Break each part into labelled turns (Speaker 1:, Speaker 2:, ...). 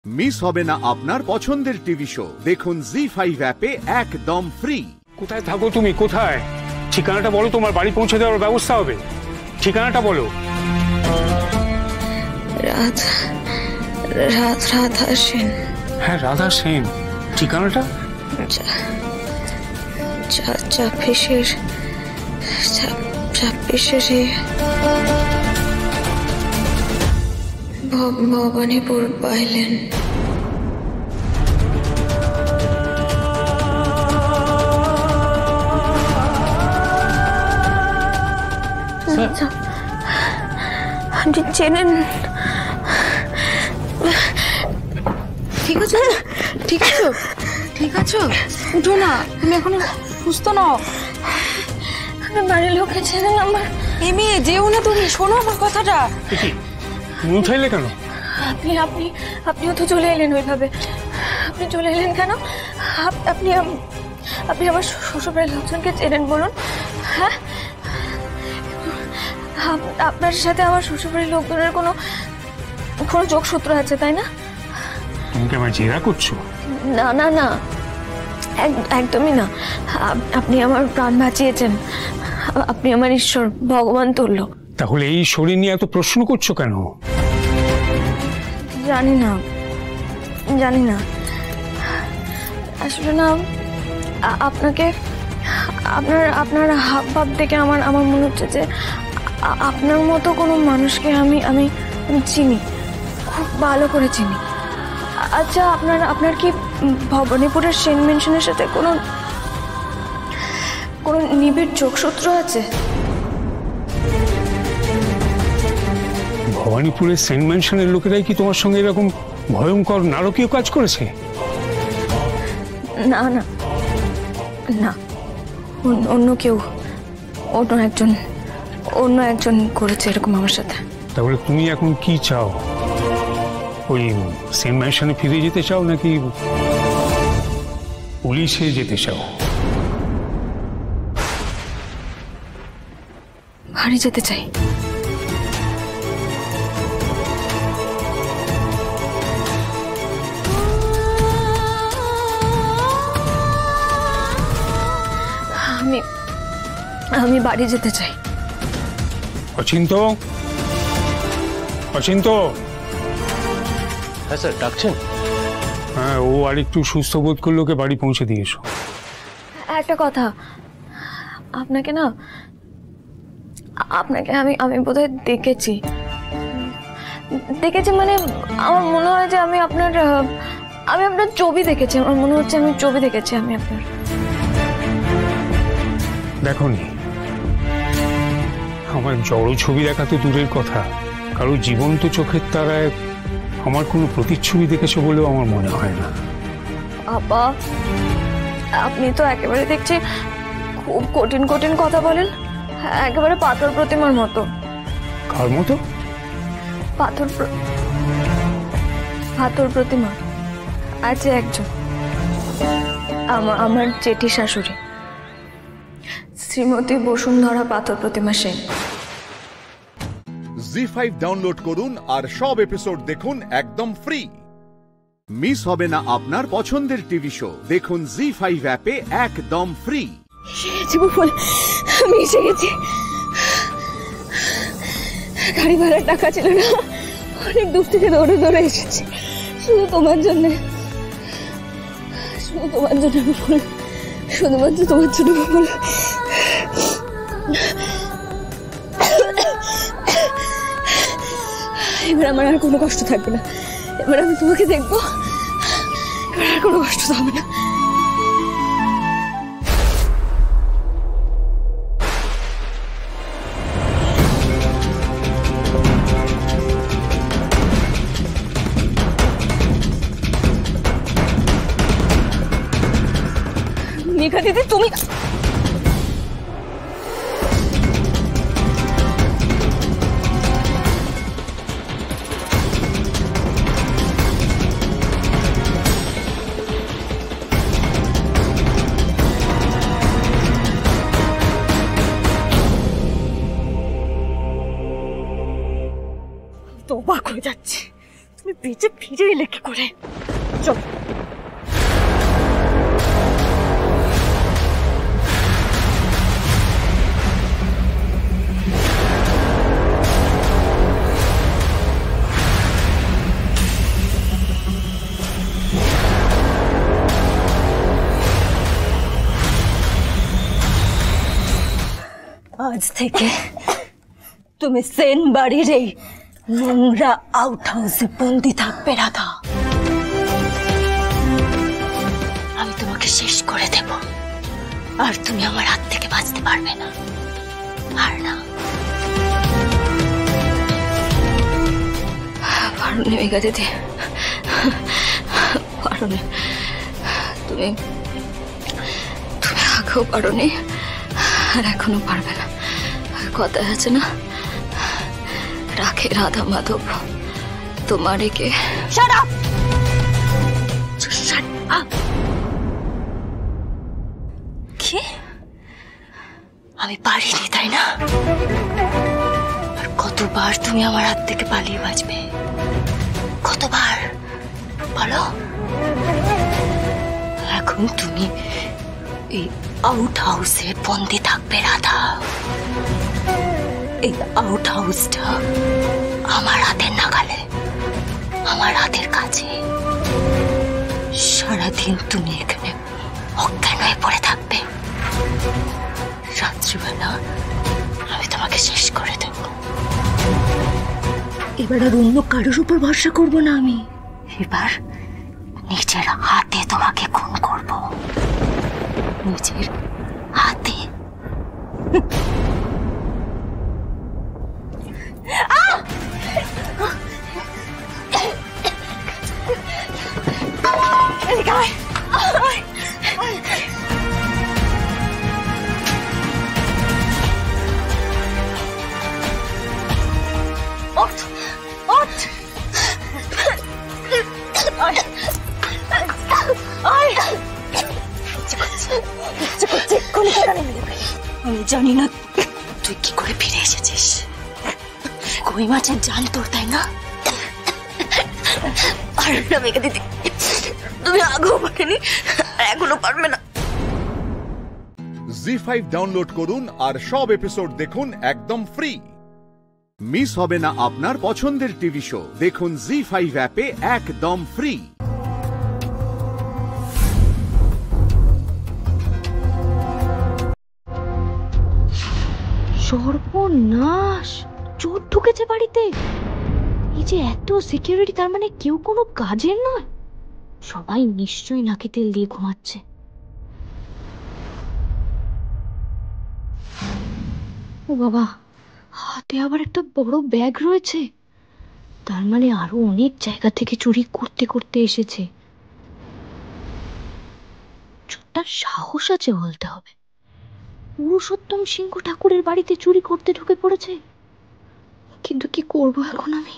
Speaker 1: Miss হবে না আপনার পছন্দের টিভি শো। দেখুন জি5 অ্যাপে একদম ফ্রি।
Speaker 2: কোথায় থাকো তুমি? কোথায়? ঠিকানাটা বলো, তোমার বাড়ি পৌঁছে দেওয়ার ব্যবস্থা হবে। ঠিকানাটা বলো।
Speaker 3: রাধা সেন।
Speaker 2: হ্যাঁ, রাধা সেন। ঠিকানাটা?
Speaker 3: ছাব্বিশের ভবানীপুর বাইলেন। আপনি চেনেন?
Speaker 4: ঠিক আছে, ঠিক আছো? ঠিক আছো? উঠো না, তুমি এখনো সুস্থ নও।
Speaker 3: আমি বাড়ির লোককে চেনেন আমার।
Speaker 4: এমএ যেও না তুমি, শোনো আমার কথাটা।
Speaker 2: তুমি উঠাইলে কেন?
Speaker 3: আপনিও তো চলে এলেন ওইভাবে। আপনি চলে এলেন কেন? আপনি আমার শ্বশুরবাড়ির লোকজনকে চেনেন বলুন। হ্যাঁ, আপনার সাথে আমার শ্বশুরবাড়ির লোকজনের কোনো যোগসূত্র আছে, তাই না?
Speaker 2: তুমি কি আমায় জেরা করছো?
Speaker 3: না না না, একদমই না। আপনি আমার প্রাণ বাঁচিয়েছেন। আপনি আমার ঈশ্বর, ভগবান তুল্য।
Speaker 2: তাহলে এই শরীর নিয়ে এত প্রশ্ন করছো কেন?
Speaker 3: জানি না আসলে না, আপনাকে আপনার হাব ভাব দেখে আমার মনে হচ্ছে যে আপনার মতো কোনো মানুষকে আমি চিনি, খুব ভালো করে চিনি। আচ্ছা, আপনার কি ভবানীপুরের সেন মেনশনের সাথে কোনো নিবিড় যোগসূত্র আছে?
Speaker 2: ভবানীপুরের সেন্ট ম্যানশনের লোকেরাই কি তোমার সঙ্গে এরকম ভয়ঙ্কর নারকীয় কাজ করেছে?
Speaker 3: না না না, অন্য কেউ, অন্য একজন করেছে এরকম আমার সাথে।
Speaker 2: তাহলে তুমি এখন কি চাও? ওই সেন্ট ম্যানশনে ফিরে যেতে চাও নাকি পুলিশে যেতে চাও?
Speaker 3: বাড়ি যেতে চাই। আমি বাড়ি যেতে চাই।
Speaker 2: অচিন্ত,
Speaker 5: হ্যাঁ স্যার, ডাকছেন?
Speaker 2: হ্যাঁ, ও আর একটু সুস্থ বোধ করলে ওকে বাড়ি পৌঁছে দিয়ে এসো।
Speaker 3: একটা কথা, আপনাকে আমি বোধহয় দেখেছি, মানে আমার মনে হয় যে আমি আপনার ছবি দেখেছি। আমার মনে হচ্ছে আমি ছবি দেখেছি আমি আপনার।
Speaker 2: দেখোনি, আমার জড় ছবি দেখা তো দূরের কথা, কারো জীবন্ত চোখের তারায় আমার কোনো প্রতিচ্ছবি দেখেছো বলেও আমার মনে হয় না।
Speaker 3: আপা, আপনি তো একেবারে দেখছি খুব কঠিন কঠিন কথা বলেন, একেবারে পাথর প্রতিমার মতো।
Speaker 2: কার মতো?
Speaker 3: পাথর প্রতিমা আছে একজন, আমার জেঠি শাশুড়ি, শ্রীমতী বসুন্ধরা পাথর প্রতিমা সেন।
Speaker 1: জি5 ডাউনলোড করুন আর সব এপিসোড দেখুন একদম ফ্রি। মিস হবে না আপনার পছন্দের টিভি শো। দেখুন জি5 অ্যাপে একদম ফ্রি।
Speaker 3: আমি এসে গেছি। গাড়ি ভাড়ার টাকা ছিল না, অনেক দূর থেকে দৌড়ে এসেছি শুধু তোমার জন্য। শুধুমাত্র তোমার জন্য। এবার আমার আর কোনো কষ্ট থাকবে না। এবার আমি তোমাকে দেখবো, এবার আর কোনো কষ্ট হবে না। মেঘা দিদি, তুমি
Speaker 4: তো অবাক হয়ে যাচ্ছে, তুমি
Speaker 3: বেঁচে ফিরে এলে কি করে? চল। আজ থেকে তুমি সেন বাড়ির এই নোংরা আউট হাউসে বন্দি থাকবে রাধা। আমি তোমাকে শেষ করে দেব, আর তুমি আমার হাত থেকে বাঁচতে পারবে না। আর না পারুনি মেঘা দিদি, পারুনি। তুমি আগেও পারোনি, আর এখনো পারবে না। কথা আছে না, রাখে রাধা মাধব তোমার কে। কি আমি পারিনি তাই না? আর কতবার তুমি আমার হাত থেকে পালিয়ে বাঁচবে? কতবার বলো? এখন তুমি এই আউট হাউসে বন্দি থাকবে রাধা। এই আউট হাউসটা আমার হাতের নাগালে, আমার হাতের কাছে। সারাদিন তুমি এখানে অজ্ঞান হয়ে পড়ে থাকবে। রাত্রিবেলা আমি তোমাকে শেষ করে দেব। এবার আর অন্য কারোর উপর ভরসা করব না আমি। এবার নিজের হাতে তোমাকে খুন করব, নিজের হাতে। আমি জানি না তুই কি করে ফিরে এসেছিস। কই মাছের জান তোর, তাই না? আর না মেঘা দিদি, তুমি আগেও পারেনি, এখনো পারবে না।
Speaker 1: জি5 ডাউনলোড করুন আর সব এপিসোড দেখুন একদম ফ্রি। মিস হবে না আপনার পছন্দের টিভি শো। দেখুন জি5 অ্যাপে একদম ফ্রি।
Speaker 3: সর্বনাশ, চোর ঢুকেছে বাড়িতে। এই যে এত সিকিউরিটি, তার মানে কেউ কোনো কাজের নয়। সবাই নিশ্চয়ই নাকে তেল দিয়ে ঘুমাচ্ছে। ও বাবা, হাতে আবার একটা বড় ব্যাগ রয়েছে। তার মানে আরো অনেক জায়গা থেকে চুরি করতে করতে এসেছে। চোরটার সাহস আছে বলতে হবে। পুরুষোত্তম সিংহ ঠাকুরের বাড়িতে চুরি করতে ঢুকে পড়েছে। কিন্তু কি করব এখন আমি?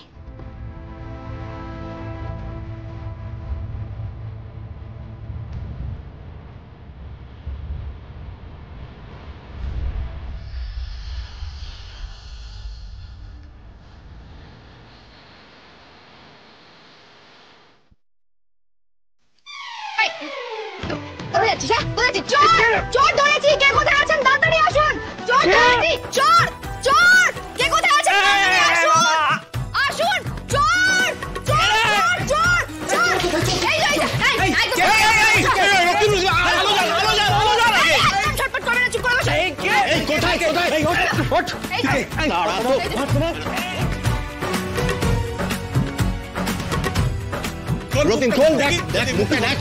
Speaker 3: চোর ধরেছি, কে কোথায় আছেন তাড়াতাড়ি আসুন। চোর ধরেছি, চোর চোর, কে কোথায় আছেন তাড়াতাড়ি আসুন। আসুন, চোর চোর চোর চোর। এই ছটপট করবে না, চুপ করে বসে। কোথায় কোথায়?
Speaker 5: রতিন খোল, দেখ দেখ মুখে দেখ।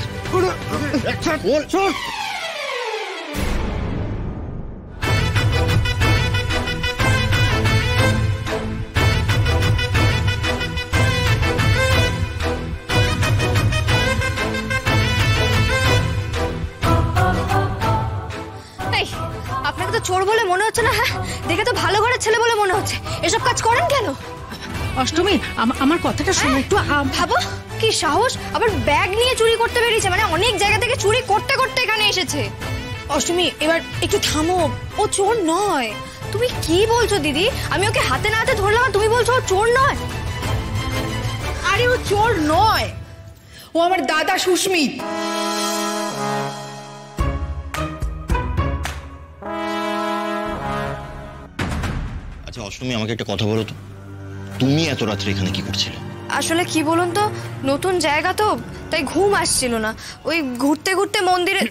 Speaker 4: আপনাকে তো চোর বলে মনে হচ্ছে না? হ্যাঁ, দেখে তো ভালো ঘরের ছেলে বলে মনে হচ্ছে। এসব কাজ করেন কেন?
Speaker 6: অষ্টমী, আমার কথাটা শোনো একটু।
Speaker 4: ভাবো কি সাহস, আবার ব্যাগ নিয়ে চুরি করতে বেরিয়েছে। মানে অনেক জায়গা থেকে চুরি করতে করতে এখানে এসেছে। অষ্টমী, এবার একটু থামো। ও চোর নয়। তুমি কি বলছো দিদি? আমি ওকে হাতে না হাতে ধরলাম আর তুমি বলছো ও চোর নয়? আরে
Speaker 6: আরে ও চোর নয়, ও আমার দাদা সুস্মিত।
Speaker 5: আচ্ছা অষ্টমী, আমাকে একটা কথা বলো তো, তুমি এত রাত্রে এখানে কি করছিলে?
Speaker 4: আসলে কি বলুন তো, নতুন জায়গা তো, তাই ঘুম আসছিল না, ওই ঘুরতে ঘুরতে মন্দিরে।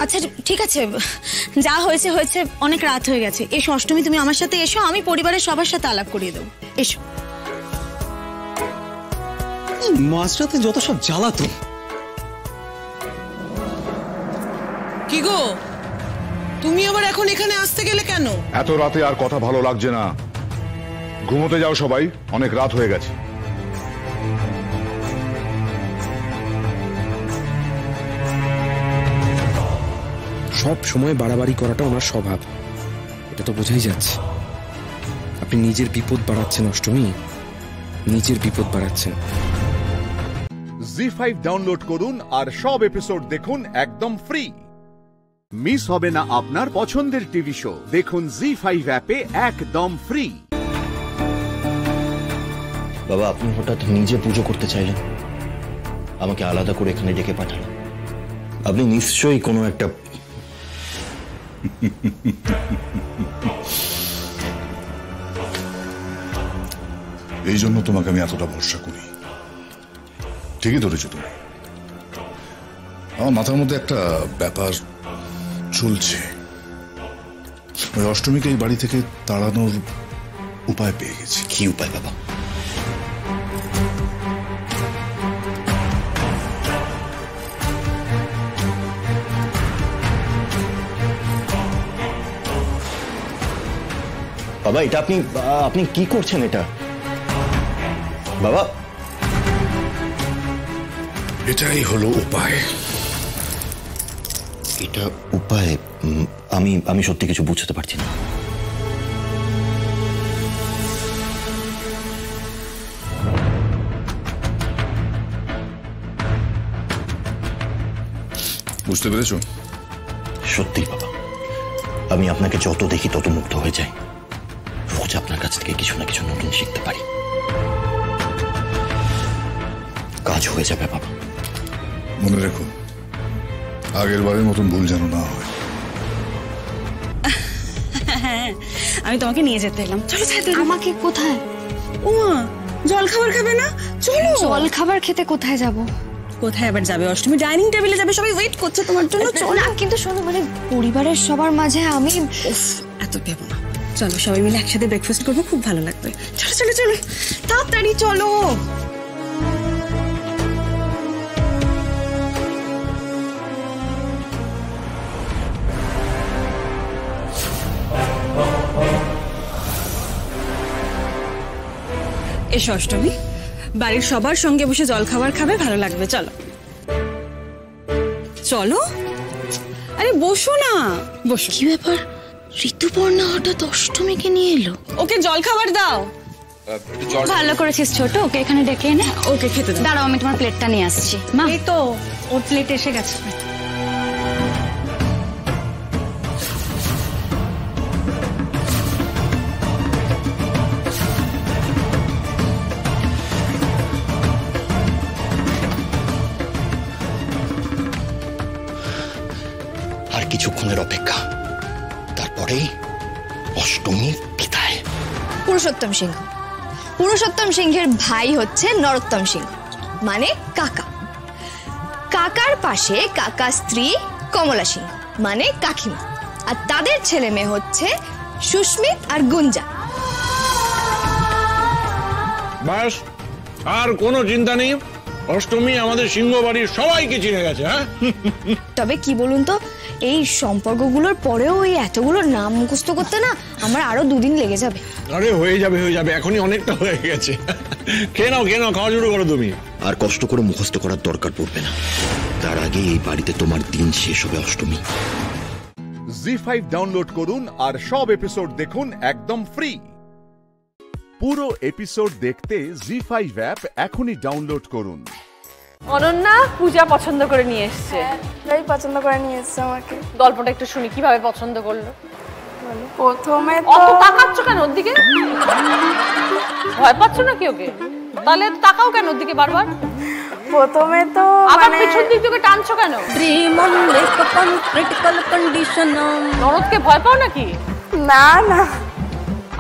Speaker 7: আচ্ছা ঠিক আছে, যা হয়েছে হয়েছে, অনেক রাত হয়ে গেছে। এসো অষ্টমী, তুমি আমার সাথে এসো, আমি পরিবারের সবার সাথে আলাপ করিয়ে দেবো। এসো।
Speaker 8: মাঝরাতে যত সব জ্বালাতো।
Speaker 6: কি গো, তুমি আবার এখন এখানে আসতে গেলে কেন?
Speaker 9: এত রাতে আর কথা ভালো লাগছে না, ঘুমোতে যাও সবাই, অনেক রাত হয়ে গেছে।
Speaker 8: সব সময় বাড়াবাড়ি করাটা ওনার স্বভাব, এটা তো বোঝাই যাচ্ছে। আপনি নিজের বিপদ বাড়াচ্ছেন অষ্টমী, নিজের বিপদ বাড়াচ্ছেন।
Speaker 1: জি5 ডাউনলোড করুন আর সব এপিসোড দেখুন একদম ফ্রি। মিস হবে না আপনার পছন্দের টিভি শো, দেখুন জি5 অ্যাপে একদম ফ্রি।
Speaker 5: বাবা, আপনি হঠাৎ নিজে পুজো করতে চাইলেন, আমাকে আলাদা করে এখানে ডেকে পাঠালেন। আপনি নিশ্চয়ই কোনো একটা
Speaker 9: এই জন্য তোমাকে আমি এতটা ভরসা করি। ঠিকই ধরেছো তুমি। আমার মাথার মধ্যে একটা ব্যাপার চলছে, ওই অষ্টমীকে এই বাড়ি থেকে তাড়ানোর উপায় পেয়ে গেছি।
Speaker 5: কি উপায় বাবা? বাবা, এটা আপনি কি করছেন এটা বাবা?
Speaker 9: এটাই হলো উপায়।
Speaker 5: এটা উপায়? আমি সত্যি কিছু বুঝতে পারছি না।
Speaker 9: বুঝতে পেরেছো?
Speaker 5: সত্যি বাবা, আমি আপনাকে যত দেখি তত মুগ্ধ হয়ে যাই। রোজ আপনার কাছ থেকে কিছু না কিছু নতুন শিখতে পারি। কাজ হয়ে যাবে বাবা।
Speaker 9: মনে রেখো, আগের বারের মতন ভুল যেন না হয়।
Speaker 7: আমি তোমাকে নিয়ে যেতে এলাম, চলো।
Speaker 3: আমাকে কোথায়?
Speaker 7: ও জল খাবার খাবে না? চলো।
Speaker 3: জল খাবার খেতে কোথায় যাব?
Speaker 7: কোথায় আবার যাবে অষ্টমী? ডাইনিং টেবিলে যাবে, সবাই ওয়েট করছে তোমার জন্য। চলো।
Speaker 3: না কিন্তু শোনো, মানে পরিবারের সবার মাঝে আমি
Speaker 7: এত দেবো না, চলো সবাই মিলে একসাথে ব্রেকফাস্ট করবো, খুব ভালো লাগবে। চলো চলো চলো, তাড়াতাড়ি চলো। এসো অষ্টমী, বাড়ির সবার সঙ্গে বসে জল খাবার খাবে, ভালো লাগবে। চলো চলো, আরে বসো না, বসো।
Speaker 3: কি ব্যাপার, ঋতুপর্ণা হঠাৎ অষ্টমীকে নিয়ে এলো?
Speaker 7: ওকে জল খাবার দাও।
Speaker 3: ভালো করেছিস ছোট, ওকে এখানে ডেকে এনে
Speaker 7: ওকে খেতে দাও।
Speaker 3: দাঁড়াও, আমি তোমার প্লেটটা নিয়ে আসছি। মা,
Speaker 7: এই তো ওর প্লেট এসে গেছে।
Speaker 5: আর কিছুক্ষণের অপেক্ষা, তারপরেই অষ্টমীর বিদায়।
Speaker 4: পুরুষোত্তম সিংহ, পুরুষোত্তম সিংহের ভাই হচ্ছে নরোত্তম সিংহ, মানে কাকা। কাকার পাশে কাকা স্ত্রী কমলা সিংহ, মানে কাকিমা। আর তাদের ছেলে মেয়ে হচ্ছে সুস্মিত আর গুঞ্জা।
Speaker 10: বাস, আর কোনো চিন্তা নেই, অষ্টমী আমাদের সিংহ বাড়ির সবাইকে চিনে গেছে। হ্যাঁ,
Speaker 4: তবে কি বলুন তো, এই সম্পর্কগুলোর পরেও এই এতগুলো নাম মুখস্থ করতে না আমার আরো 2 দিন লেগে যাবে।
Speaker 10: আরে হয়ে যাবে, এখনই অনেকটা হয়ে গেছে। খেয়ে নাও, খাওয়া শুরু করো তুমি।
Speaker 5: আর কষ্ট করে মুখস্থ করার দরকার পড়বে না, তার আগে এই বাড়িতে তোমার দিন শেষ হবে অষ্টমী।
Speaker 1: জি5 ডাউনলোড করুন আর সব এপিসোড দেখুন একদম ফ্রি। পুরো এপিসোড দেখতে জি5 অ্যাপ এখনই ডাউনলোড করুন।
Speaker 11: অনন্যা পূজা পছন্দ করে নিয়ে এসেছে।
Speaker 3: পছন্দ করে নিয়ে এসছে আমাকে।
Speaker 11: গল্পটা একটু শুনি, কিভাবে পছন্দ করলো? প্রথমে
Speaker 6: অত তাকাচ্ছ কেন ওর দিকে? ভয় পাচ্ছ নাকি ওকে? তাহলে তাকাও কেন ওর দিকে বারবার?
Speaker 11: প্রথমে তো
Speaker 6: আবার পিছন দিক থেকে টানছো কেন?
Speaker 7: Dream on makeup on critical condition.
Speaker 6: ননদকে ভয় পাও নাকি?
Speaker 11: না না,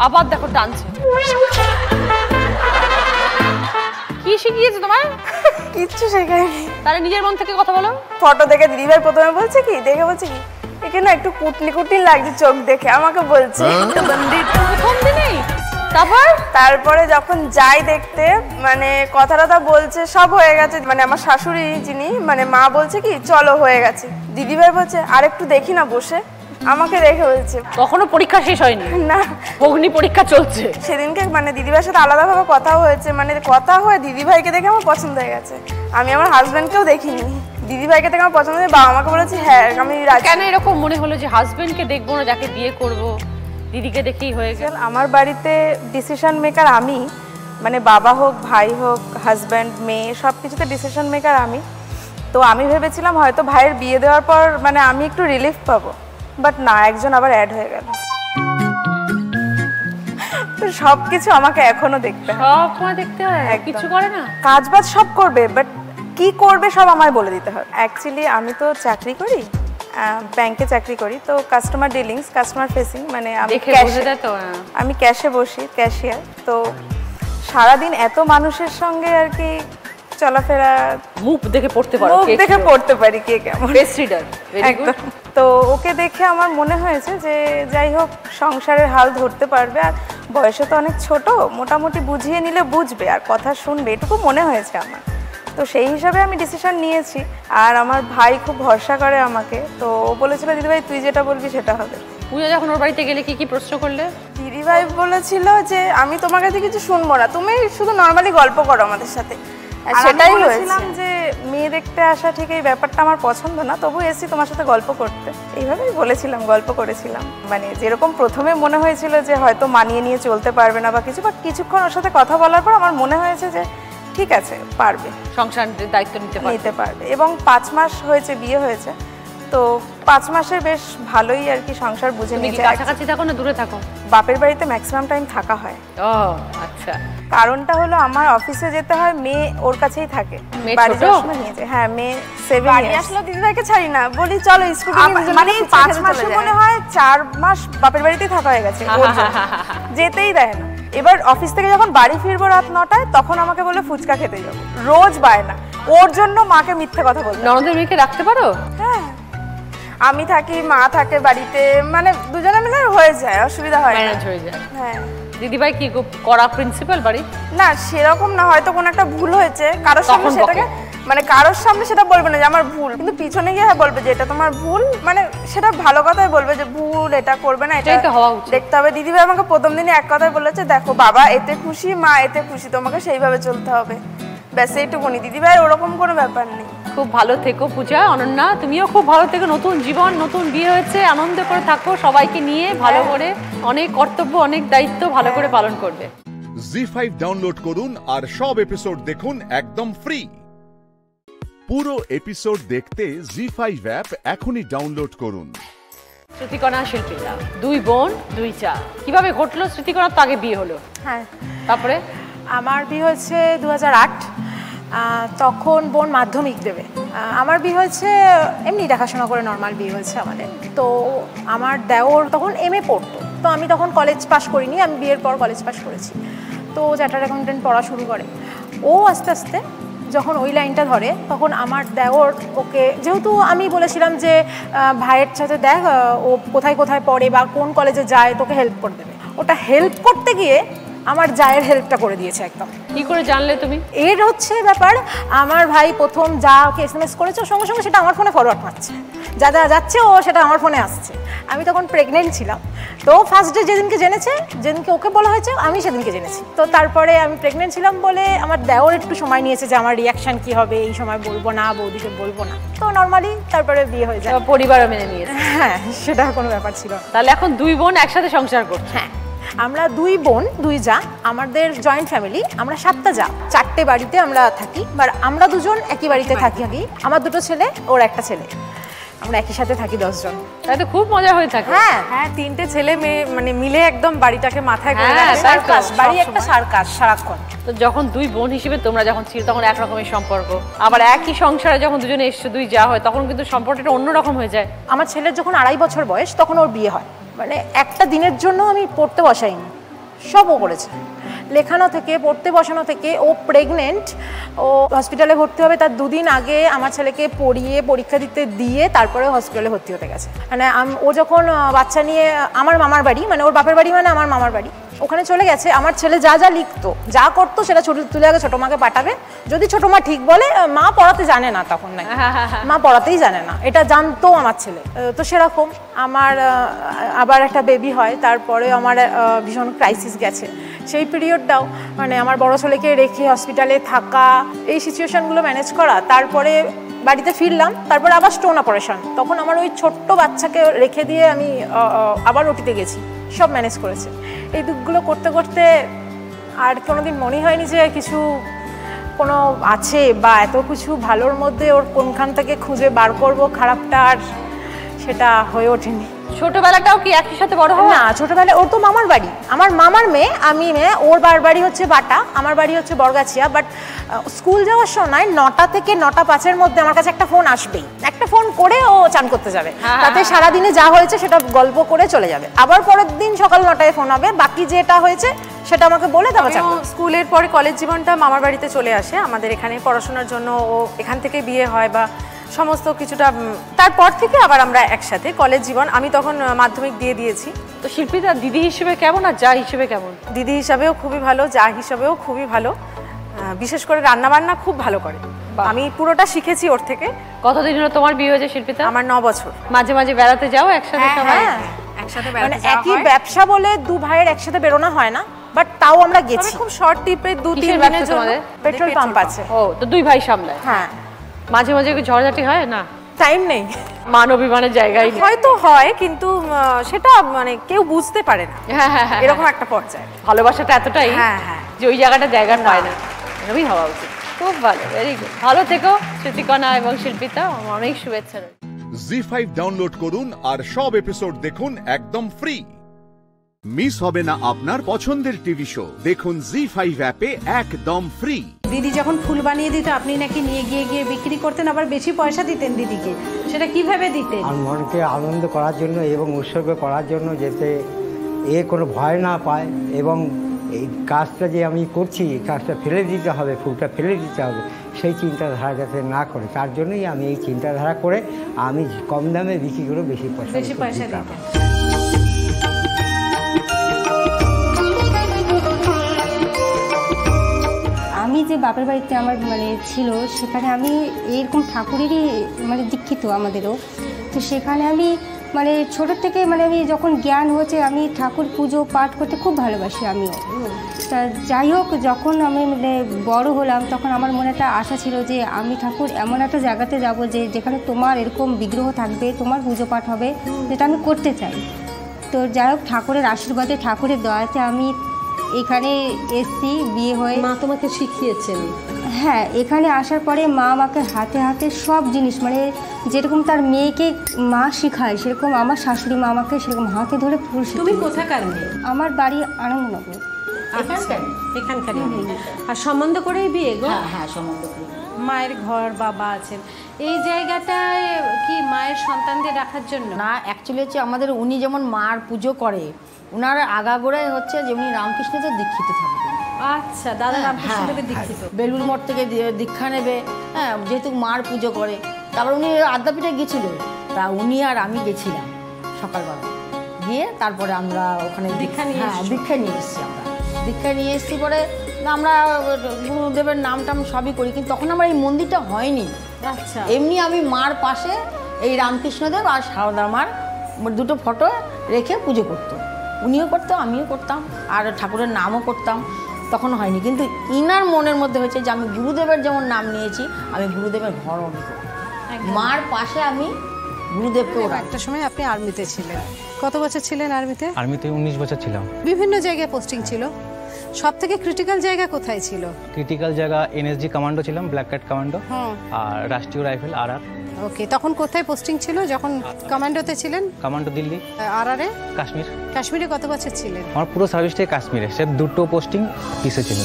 Speaker 6: আবার দেখো টানছে। কি শিখিয়েছে তোমায়?
Speaker 11: কিচ্ছু শেখায়নি।
Speaker 6: তাহলে নিজের মন থেকে কথা বলো।
Speaker 11: ফটো দেখে দিদিভাই প্রথমে বলছে কি, দেখে বলছে কি একে না একটু কুটনি কুটনি লাগছে চোখ দেখে, আমাকে বলছে
Speaker 6: প্রথম দিনেই।
Speaker 11: তারপরে যখন যাই দেখতে মানে কথা টথা বলছে, সব হয়ে গেছে, মানে আমার শাশুড়ি যিনি মানে মা বলছে কি চলো হয়ে গেছে, দিদিভাই বলছে আর একটু দেখি না বসে, আমাকে রেখে বলছে।
Speaker 6: তখনও পরীক্ষা শেষ হয়নি
Speaker 11: না,
Speaker 6: অগ্নি পরীক্ষা চলছে।
Speaker 11: সেদিনকে মানে দিদিভাইয়ের সাথে আলাদাভাবে কথা হয়েছে, মানে কথা হয়ে দিদিভাইকে দেখে আমার পছন্দ হয়ে গেছে। আমি আমার হাজবেন্ডকেও দেখিনি, দিদিভাইকে দেখে আমার পছন্দ হয়ে বাবা আমাকে বলেছে হ্যাঁ আমি রাজি।
Speaker 6: কেন এরকম মনে হলো যে হাজবেন্ডকে দেখবো না, যাকে বিয়ে করব দিদিকে দেখেই হয়ে গেল?
Speaker 11: আমার বাড়িতে ডিসিশন মেকার আমি, মানে বাবা হোক ভাই হোক হাজব্যান্ড মেয়ে সব কিছুতে ডিসিশন মেকার আমি। তো আমি ভেবেছিলাম হয়তো ভাইয়ের বিয়ে দেওয়ার পর মানে আমি একটু রিলিফ পাবো, বাট না, একজন আবার অ্যাড হয়ে গেল। সবকিছু আমাকে এখনো দেখতে হয়।
Speaker 6: সব তোমায় দেখতে হয়, কিছু করে না?
Speaker 11: কাজ বাজ সব করবে, বাট কি করবে সব আমায় বলে দিতে হয়। অ্যাকচুয়ালি আমি তো চাকরি করি, ব্যাংকে চাকরি করি, তো কাস্টমার ডিলিংস, কাস্টমার ফেসিং, মানে আমি ক্যাশে বসি, ক্যাশিয়ার। তো সারাদিন এত মানুষের সঙ্গে আর কি চলাফেরা,
Speaker 6: মুখ দেখে পড়তে পারো,
Speaker 11: মুখ দেখে পড়তে পারি কে কেমন।
Speaker 6: Best reader, very good.
Speaker 11: তো ওকে দেখে আমার মনে হয়েছে যে যাই হোক সংসারের হাল ধরতে পারবে, আর বয়সে তো অনেক ছোট, মোটামুটি বুঝিয়ে নিলে বুঝবে আর কথা শুনবে, এটুকু মনে হয়েছে আমার। তো সেই হিসাবে আমি ডিসিশন নিয়েছি। আর আমার ভাই খুব ভরসা করে আমাকে, তো ও বলেছিল দিদিভাই তুই যেটা বলবি সেটা হবে।
Speaker 6: পূজা যখন ওর বাড়িতে গেলে কি কি প্রশ্ন করলে?
Speaker 11: দিদিভাই বলেছিল যে আমি তোমার কাছে কিছু শুনবো না, তুমি শুধু নর্মালি গল্প করো আমাদের সাথে। সেটাই বলেছিলাম যে মেয়ে দেখতে আসা ঠিক এই ব্যাপারটা আমার পছন্দ না, তবু এসি তোমার সাথে গল্প করতে, এইভাবেই বলেছিলাম, গল্প করেছিলাম। মানে যেরকম প্রথমে মনে হয়েছিল যে হয়তো মানিয়ে নিয়ে চলতে পারবে না বা কিছু, বাট কিছুক্ষণ ওর সাথে কথা বলার পর আমার মনে হয়েছে যে ঠিক আছে পারবে,
Speaker 6: সংসারের দায়িত্ব নিতে পারবে।
Speaker 11: এবং 5 মাস হয়েছে বিয়ে হয়েছে, তো 5 মাসে বেশ ভালোই আর কি সংসার বুঝে নিয়েছে।
Speaker 6: কাছাকাছি থাকো না দূরে থাকো?
Speaker 11: বাপের বাড়িতে ম্যাক্সিমাম টাইম থাকা হয়।
Speaker 6: ও আচ্ছা।
Speaker 11: কারণটা হলো আমার অফিসে যেতে হয়, মেয়ে ওর কাছেই থাকে, বাড়ি সময় নিয়ে যায়। হ্যাঁ, মেয়ে 7 ইয়ার্স। আসলে দিদিভাইকে ছাড়ি না, বলি চলো স্কুটি নিয়ে, মানে 5 মাসে মনে হয় 4 মাস বাপের বাড়িতেই থাকা হয়ে গেছে, যেতেই দেয় না। এবার অফিস থেকে যখন বাড়ি ফিরবো রাত 9টায়, তখন আমাকে বলে ফুচকা খেতে যাবো, রোজ বায়না। ওর জন্য মাকে মিথ্যে কথা বলতে।
Speaker 6: ননদের মেয়েকে রাখতে পারো?
Speaker 11: হ্যাঁ, আমি থাকি, মা থাকে বাড়িতে, মানে দুজনে মিলে হয়ে যায়, অসুবিধা হয়,
Speaker 6: ম্যানেজ হয়ে যায়।
Speaker 11: হ্যাঁ।
Speaker 6: দিদিভাই কি কড়া প্রিন্সিপাল বাড়ি?
Speaker 11: না সেরকম না, হয়তো কোনো একটা ভুল হয়েছে কারোর সামনে, সেটাকে মানে কারোর সামনে সেটা বলবে না যে আমার ভুল, কিন্তু পিছনে গিয়ে হ্যাঁ বলবে যে এটা তোমার ভুল, মানে সেটা ভালো কথাই বলবে যে ভুল, এটা করবে না, এটা দেখতে হবে। দিদিভাই আমাকে প্রথম দিনই এক কথাই বলেছে, দেখো বাবা এতে খুশি, মা এতে খুশি, তোমাকে সেইভাবে চলতে হবে, ব্যাস এইটুকুনি। দিদিভাই ওরকম কোনো ব্যাপার নেই।
Speaker 6: খুব ভালো থেকো পূজা, অনন্যা তুমিও খুব ভালো থেকো, নতুন জীবন, নতুন বিয়ে হয়েছে, আনন্দ করে থাকো, সবাইকে নিয়ে ভালো করে, অনেক কর্তব্য, অনেক দায়িত্ব ভালো করে পালন করবে।
Speaker 1: জি5 ডাউনলোড করুন আর সব এপিসোড দেখুন একদম ফ্রি। পুরো এপিসোড দেখতে জি5 অ্যাপ এখনই ডাউনলোড করুন।
Speaker 6: শ্রুতিকণা শিল্পীরা 2 বোন 2 চা, কিভাবে ঘটলো? শ্রুতিকণার তো আগে বিয়ে হলো।
Speaker 12: হ্যাঁ,
Speaker 6: তারপরে
Speaker 12: আমার বিয়ে হচ্ছে 2008, তখন বোন মাধ্যমিক দেবে। আমার বিয়ে হয়েছে এমনি দেখাশোনা করে, নর্মাল বিয়ে হয়েছে আমাদের। তো আমার দেওর তখন MA পড়তো, তো আমি তখন কলেজ পাশ করিনি, আমি বিয়ের পর কলেজ পাশ করেছি। তো চার্টার্ড অ্যাকাউন্টেন্ট পড়া শুরু করে। ও আস্তে আস্তে যখন ওই লাইনটা ধরে, তখন আমার দেওর ওকে, যেহেতু আমি বলেছিলাম যে ভাইয়ের সাথে দেখ ও কোথায় কোথায় পড়ে বা কোন কলেজে যায়, তোকে হেল্প করে দেবে, ওটা হেল্প করতে গিয়ে আমার জায়ের হেল্পটা করে দিয়েছে একদম।
Speaker 6: কি করে জানলে তুমি?
Speaker 12: এর হচ্ছে ব্যাপার, আমার ভাই প্রথম যা ওকে SMS করেছে, সঙ্গে সঙ্গে সেটা আমার ফোনে ফরওয়ার্ড মারছে, যা যা যাচ্ছে ও সেটা আমার ফোনে আসছে। আমি তখন প্রেগনেন্ট ছিলাম, তো ফার্স্ট ডে যেদিনকে জেনেছে, যেদিনকে ওকে বলা হয়েছে, আমি সেদিনকে জেনেছি। তো তারপরে আমি প্রেগনেন্ট ছিলাম বলে আমার দেওর একটু সময় নিয়েছে যে আমার রিয়াকশান কী হবে, এই সময় বলবো না, বৌদিকে বলবো না, তো নর্মালি তারপরে বিয়ে হয়ে যায়।
Speaker 6: পরিবারও মেনে নিয়েছে?
Speaker 12: হ্যাঁ, সেটা কোনো ব্যাপার ছিল না।
Speaker 6: তাহলে এখন 2 বোন একসাথে সংসার করছে?
Speaker 12: হ্যাঁ, আমরা 2 বোন 2 জা, আমাদের জয়েন্ট ফ্যামিলি, আমরা 7টা জা, 4টে বাড়িতে আমরা থাকি, বা আমরা দুজন একই বাড়িতে থাকি। আমার 2টো ছেলে, ওর একটা ছেলে। আমরা একই সাথে থাকি 10 জন।
Speaker 6: তাই তো খুব মজা হয়ে থাকে।
Speaker 12: হ্যাঁ
Speaker 11: হ্যাঁ, 3টে ছেলে মেয়ে মানে মিলে একদম বাড়িটাকে মাথায় করে
Speaker 6: হ্যাঁ,
Speaker 11: রাখে।
Speaker 12: সার্কাস, বাড়ি একটা সার্কাস সারাক্ষণ।
Speaker 6: তো যখন দুই বোন হিসেবে তোমরা যখন ছিল তখন একরকমের সম্পর্ক, আবার একই সংসারে যখন দুজনে এসে দুই যা হয় তখন কিন্তু সম্পর্কটা অন্যরকম হয়ে যায়।
Speaker 12: আমার ছেলের যখন 2.5 বছর বয়স তখন ওর বিয়ে হয়। মানে একটা দিনের জন্য আমি পড়তে বসাইনি, সব ও করেছে, লেখানো থেকে পড়তে বসানো থেকে। ও প্রেগনেন্ট, ও হসপিটালে ভর্তি হবে তার 2 দিন আগে আমার ছেলেকে পড়িয়ে পরীক্ষা দিতে দিয়ে তারপরে হসপিটালে ভর্তি হতে গেছে। মানে ও যখন বাচ্চা নিয়ে আমার মামার বাড়ি, মানে ওর বাপের বাড়ি মানে আমার মামার বাড়ি, ওখানে চলে গেছে, আমার ছেলে যা যা লিখতো যা করতো সেটা তুলে আগে ছোটো মাকে পাঠাবে। যদি ছোটো মা ঠিক বলে, মা পড়াতে জানে না তখন, না মা পড়াতেই জানে না, এটা জানতো আমার ছেলে। তো সেরকম আমার আবার একটা বেবি হয়, তারপরে আমার ভীষণ ক্রাইসিস গেছে। সেই পিরিয়ডটাও মানে আমার বড় ছেলেকে রেখে হসপিটালে থাকা, এই সিচুয়েশনগুলো ম্যানেজ করা। তারপরে বাড়িতে ফিরলাম, তারপরে আবার স্টোন অপারেশন। তখন আমার ওই ছোট্ট বাচ্চাকে রেখে দিয়ে আমি আবার ওটিতে গেছি, সব ম্যানেজ করেছে। এই দিকগুলো করতে করতে আর কোনোদিন মনে হয়নি যে কিছু কোনো আছে বা এত কিছু ভালোর মধ্যে ওর কোনখান থেকে খুঁজে বার করবো খারাপটা, আর সেটা হয়ে ওঠেনি।
Speaker 6: ছোটবেলাটাও কি একই সাথে বড় হওয়া?
Speaker 12: না, ছোটবেলায় ওর তো মামার বাড়ি, আমার মামার মেয়ে, আমি মেয়ে। ওর বাড়ি হচ্ছে বাটা, আমার বাড়ি হচ্ছে বরগাছিয়া। বাট স্কুল যাওয়ার সময় 9টা থেকে 9টা 5-এর মধ্যে আমার কাছে একটা ফোন আসবেই, একটা ফোন করে ও চান করতে যাবে, তাতে সারাদিনে যা হয়েছে সেটা গল্প করে চলে যাবে। আবার পরের দিন সকাল 9টায় ফোন হবে, বাকি যেটা হয়েছে সেটা আমাকে বলে তারপর চান।
Speaker 11: স্কুলের পরে কলেজ জীবনটা মামার বাড়িতে চলে আসে আমাদের এখানে পড়াশোনার জন্য। ও এখান থেকে বিয়ে হয় বা সমস্ত কিছুটা, তারপর থেকে আবার আমরা একসাথে কলেজ জীবন। আমি তখন মাধ্যমিক দিয়ে দিয়েছি।
Speaker 6: তো শিল্পীটা দিদি হিসেবে কেমন আর যা হিসেবে কেমন?
Speaker 11: দিদি হিসাবেও খুবই ভালো, যা হিসাবেও খুবই ভালো, বিশেষ করে রান্নাবান্না খুব ভালো করে। আমি পুরোটা শিখেছি ওর থেকে।
Speaker 6: কতদিন হলো তোমার বিয়ে হয়েছে শিল্পীটা?
Speaker 11: আমার 9 বছর।
Speaker 6: মাঝে মাঝে বেড়াতে যাও একসাথে সবাই?
Speaker 11: একসাথে
Speaker 12: মানে একই ব্যবসা বলে 2 ভাইয়ের একসাথে বেরোনো হয় না, বাট তাও আমরা গেছি
Speaker 11: খুব শর্ট ট্রিপে 2-3 দিনের জন্য।
Speaker 12: পেট্রোল পাম্প আছে।
Speaker 6: ও, তো 2 ভাই সামলায়?
Speaker 12: হ্যাঁ।
Speaker 6: মাঝে মাঝে ঝড়ঝাটি হয় না?
Speaker 12: টাইম নেই,
Speaker 6: মান অভিমানের জায়গায়
Speaker 11: হয়তো হয়, কিন্তু সেটা মানে কেউ বুঝতে পারে না। এরকম একটা পর্যায়ে
Speaker 6: ভালোবাসাটা এতটাই যে ওই জায়গাটা জায়গা পায় না। এরকমই হওয়া উচিত। খুব ভালো, ভেরি গুড। ভালো থেকো স্মৃতিকণা এবং শিল্পিতা, অনেক শুভেচ্ছা।
Speaker 1: জি5 ডাউনলোড করুন আর সব এপিসোড দেখুন একদম ফ্রি। মিস হবে না আপনার পছন্দের টিভি শো, দেখুন জি5 অ্যাপে একদম ফ্রি।
Speaker 13: দিদি যখন ফুল বানিয়ে দিত আপনি নাকি নিয়ে গিয়ে বিক্রি করতেন, আবার বেশি পয়সা দিতেন দিদিকে, সেটা কিভাবে দিতেন?
Speaker 14: আর মনকে আনন্দ করার জন্য এবং উৎসর্গ করার জন্য, যাতে কোনো ভয় না পায়, এবং এই কাজটা যে আমি করছি এই কাজটা ফেলে দিতে হবে, ফুলটা ফেলে দিতে হবে, সেই চিন্তাধারা যাতে না করে, তার জন্যই আমি এই চিন্তাধারা করে আমি কম দামে বিক্রি করে বেশি পয়সা দিতাম।
Speaker 15: আমি যে বাপের বাড়িতে আমার মানে ছিল, সেখানে আমি এরকম ঠাকুরেরই মানে দীক্ষিত আমাদেরও। তো সেখানে আমি মানে ছোটোর থেকে মানে আমি যখন জ্ঞান হয়েছে, আমি ঠাকুর পুজো পাঠ করতে খুব ভালোবাসি আমিও। তা যাই হোক, যখন আমি মানে বড় হলাম তখন আমার মনে একটা আশা ছিল যে আমি ঠাকুর এমন একটা জায়গাতে যাব যেখানে তোমার এরকম বিগ্রহ থাকবে, তোমার পুজো পাঠ হবে, যেটা আমি করতে চাই। তো যাই হোক, ঠাকুরের আশীর্বাদে, ঠাকুরের দয়াতে আমি এখানে এসছি, বিয়ে হয়ে।
Speaker 13: মা তোমাকে শিখিয়েছেন?
Speaker 15: হ্যাঁ, এখানে আসার পরে মা আমাকে হাতে হাতে সব জিনিস, মানে যেরকম তার মেয়েকে মা শেখায়, সেরকম আমার শাশুড়ি মা আমাকে সেরকম হাতে ধরে ফুল শিখিয়েছে।
Speaker 13: তুমি কোথাকার মেয়ে?
Speaker 15: আমার বাড়ি আনন্দনগর।
Speaker 13: এখানকার। আর সম্বন্ধ করেই বিয়ে গো?
Speaker 15: হ্যাঁ, সম্বন্ধ করে।
Speaker 13: মায়ের ঘর, বাবা আছেন, এই জায়গাটায় কি মায়ের সন্তানদের রাখার জন্য?
Speaker 16: না, অ্যাকচুয়ালি হচ্ছে আমাদের উনি যেমন মার পুজো করে, ওনার আগাগোড়াই হচ্ছে যে উনি রামকৃষ্ণদের দীক্ষিত থাকবেন।
Speaker 13: আচ্ছা, দাদা রামকৃষ্ণদেবের দীক্ষিত।
Speaker 16: বেলুর মঠ থেকে দীক্ষা নেবে, হ্যাঁ, যেহেতু মার পুজো করে। তারপর উনি আদ্যাপীঠে গেছিল, তা উনি আর আমি গেছিলাম সকালবেলা গিয়ে, তারপরে আমরা ওখানে দীক্ষা নিয়ে এসেছি। আমরা দীক্ষা নিয়ে এসেছি পরে আমরা গুরুদেবের নাম টাম সবই করি, কিন্তু তখন আমার এই মন্দিরটা হয়নি।
Speaker 13: আচ্ছা,
Speaker 16: এমনি আমি মার পাশে এই রামকৃষ্ণদেব আর সারদা মার 2টো ফটো রেখে পুজো করতো, উনিও করতো, আমিও করতাম, আর ঠাকুরের নামও করতাম। তখন হয়নি, কিন্তু ইনার মনের মধ্যে হয়েছে যে আমি গুরুদেবের যেমন নাম নিয়েছি, আমি গুরুদেবের ঘরও নিব, মার পাশে আমি গুরুদেবকে।
Speaker 13: একটা সময় আপনি আর্মিতে ছিলেন, কত বছর ছিলেন আর্মিতে?
Speaker 17: আর্মিতে 19 বছর ছিলাম।
Speaker 13: বিভিন্ন জায়গায় পোস্টিং ছিল, সব থেকে ক্রিটিক্যাল জায়গা কোথায় ছিল?
Speaker 17: ক্রিটিক্যাল জায়গা এনএসজি কমান্ডো ছিলাম, ব্ল্যাক ক্যাট কমান্ডো, আর রাষ্ট্রীয় রাইফেল RR।
Speaker 13: ওকে, তখন কোথায় পোস্টিং ছিল যখন কমান্ডোতে ছিলেন?
Speaker 17: কমান্ডো দিল্লি।
Speaker 13: RR-এ?
Speaker 17: কাশ্মীর।
Speaker 13: কাশ্মীরে কত বছর ছিলেন?
Speaker 17: আমার পুরো সার্ভিসটাই কাশ্মীরে, সে দুটো পোস্টিং পিসে ছিল।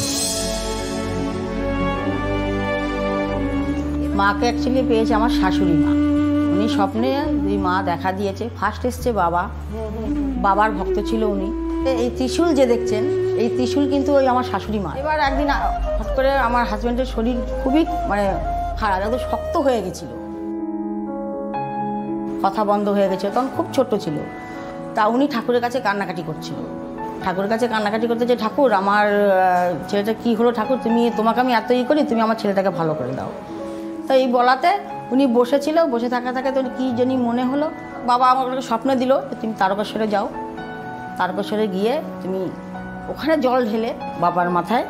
Speaker 16: মাকে অ্যাকচুয়ালি পেয়েছে আমার শাশুড়ি মা। উনি স্বপ্নে দুই মা দেখা দিয়েছে। ফার্স্ট এসছে বাবা, বাবার ভক্ত ছিল উনি। এই ত্রিশূল যে দেখছেন, এই ত্রিশূল কিন্তু ওই আমার শাশুড়ি মা। এবার একদিন হঠাৎ করে আমার হাজব্যান্ডের শরীর খুবই খারাপ, একদম শক্ত হয়ে গেছিল, কথা বন্ধ হয়ে গেছে, তখন খুব ছোট ছিল। তা উনি ঠাকুরের কাছে কান্নাকাটি করছিল, ঠাকুরের কাছে কান্নাকাটি করতে যে ঠাকুর আমার ছেলেটা কি হলো, ঠাকুর তুমি, তোমাকে আমি এত করি, তুমি আমার ছেলেটাকে ভালো করে দাও। তো এই বলাতে উনি বসেছিল, বসে থাকা তো কী জানি মনে হলো, বাবা আমাকে স্বপ্ন দিল তুমি তারকেশ্বরে যাও, তারকেশ্বরে গিয়ে তুমি ওখানে জল ঢেলে বাবার মাথায়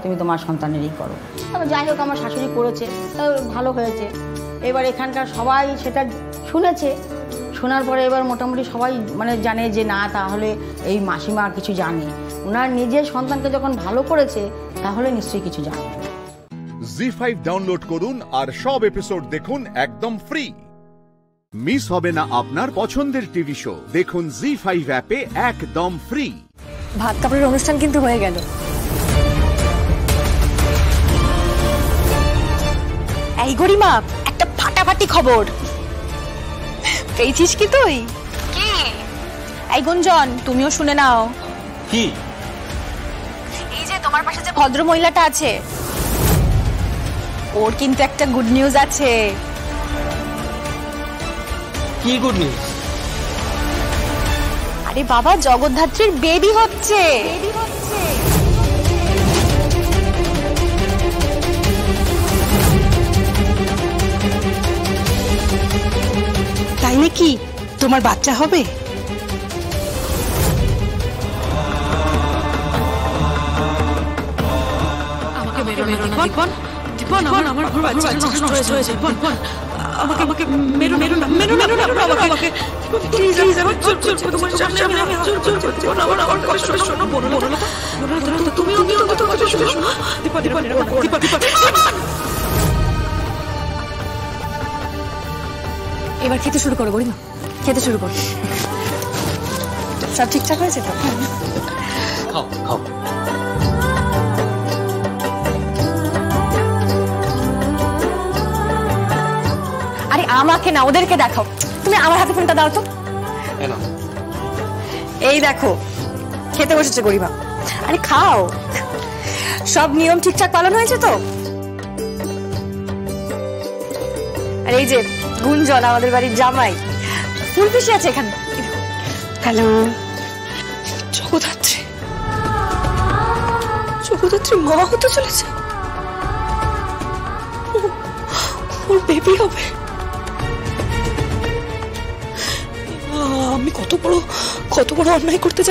Speaker 16: তুমি তোমার সন্তানেরই করো। তবে যাই হোক আমার শাশুড়ি করেছে, ভালো হয়েছে। এবার এখানকার সবাই সেটা শুনেছে, শোনার পরে এবার মোটামুটি সবাই জানে যে না, তাহলে এই মাসিমা কিছু জানে, ওনার নিজের সন্তানকে যখন ভালো করেছে তাহলে নিশ্চয়ই কিছু জানে।
Speaker 1: জি5 ডাউনলোড করুন আর সব এপিসোড দেখুন একদম ফ্রি। মিস হবে না আপনার পছন্দের টিভি শো, দেখুন জি5 অ্যাপে একদম ফ্রি।
Speaker 3: ভাত কাপড়ের অনুষ্ঠান কিন্তু হয়ে গেল। এই গরিমা, একটা ফাটাফাটি খবর পেয়েছিস কি তুই? কি? এই গুঞ্জন, তুমিও শুনে নাও।
Speaker 17: কি?
Speaker 3: এই যে তোমার পাশে যে ভদ্র মহিলাটা আছে, ওর কিন্তু একটা গুড নিউজ আছে।
Speaker 17: কি গুড নিউজ?
Speaker 3: আরে বাবা, জগদ্ধাত্রীর বেবি হচ্ছে।
Speaker 7: তাই নাকি? তোমার বাচ্চা হবে?
Speaker 18: আমাকে মেরো না দীপন, দীপন আমার বাচ্চা নষ্ট হয়ে যায়। আমাকে আমাকে মেরো না আমাকে প্লিজ, আমার তোমার সামনে আমি আমার কথা শোনো, বলো না তুমি অন্তত কথা শোনো। দীপন
Speaker 3: এবার খেতে শুরু করো গরিমা, খেতে শুরু করো। সব ঠিকঠাক হয়েছে তো?
Speaker 17: খাও খাও।
Speaker 3: আরে আমাকে না, ওদেরকে দেখাও। তুমি আমার হাতে ফোনটা দাও তো। এই দেখো, খেতে বসেছে গরিমা। আরে খাও, সব নিয়ম ঠিকঠাক পালন হয়েছে তো? আর এই যে গুঞ্জন, আমাদের বাড়ির জামাই, ফুল পিসি আছে এখানে। হ্যালো।
Speaker 18: জগদ্ধাত্রী মা হতে চলেছে, ওর বেবি হবে। আমি কত বড় অন্যায় করতে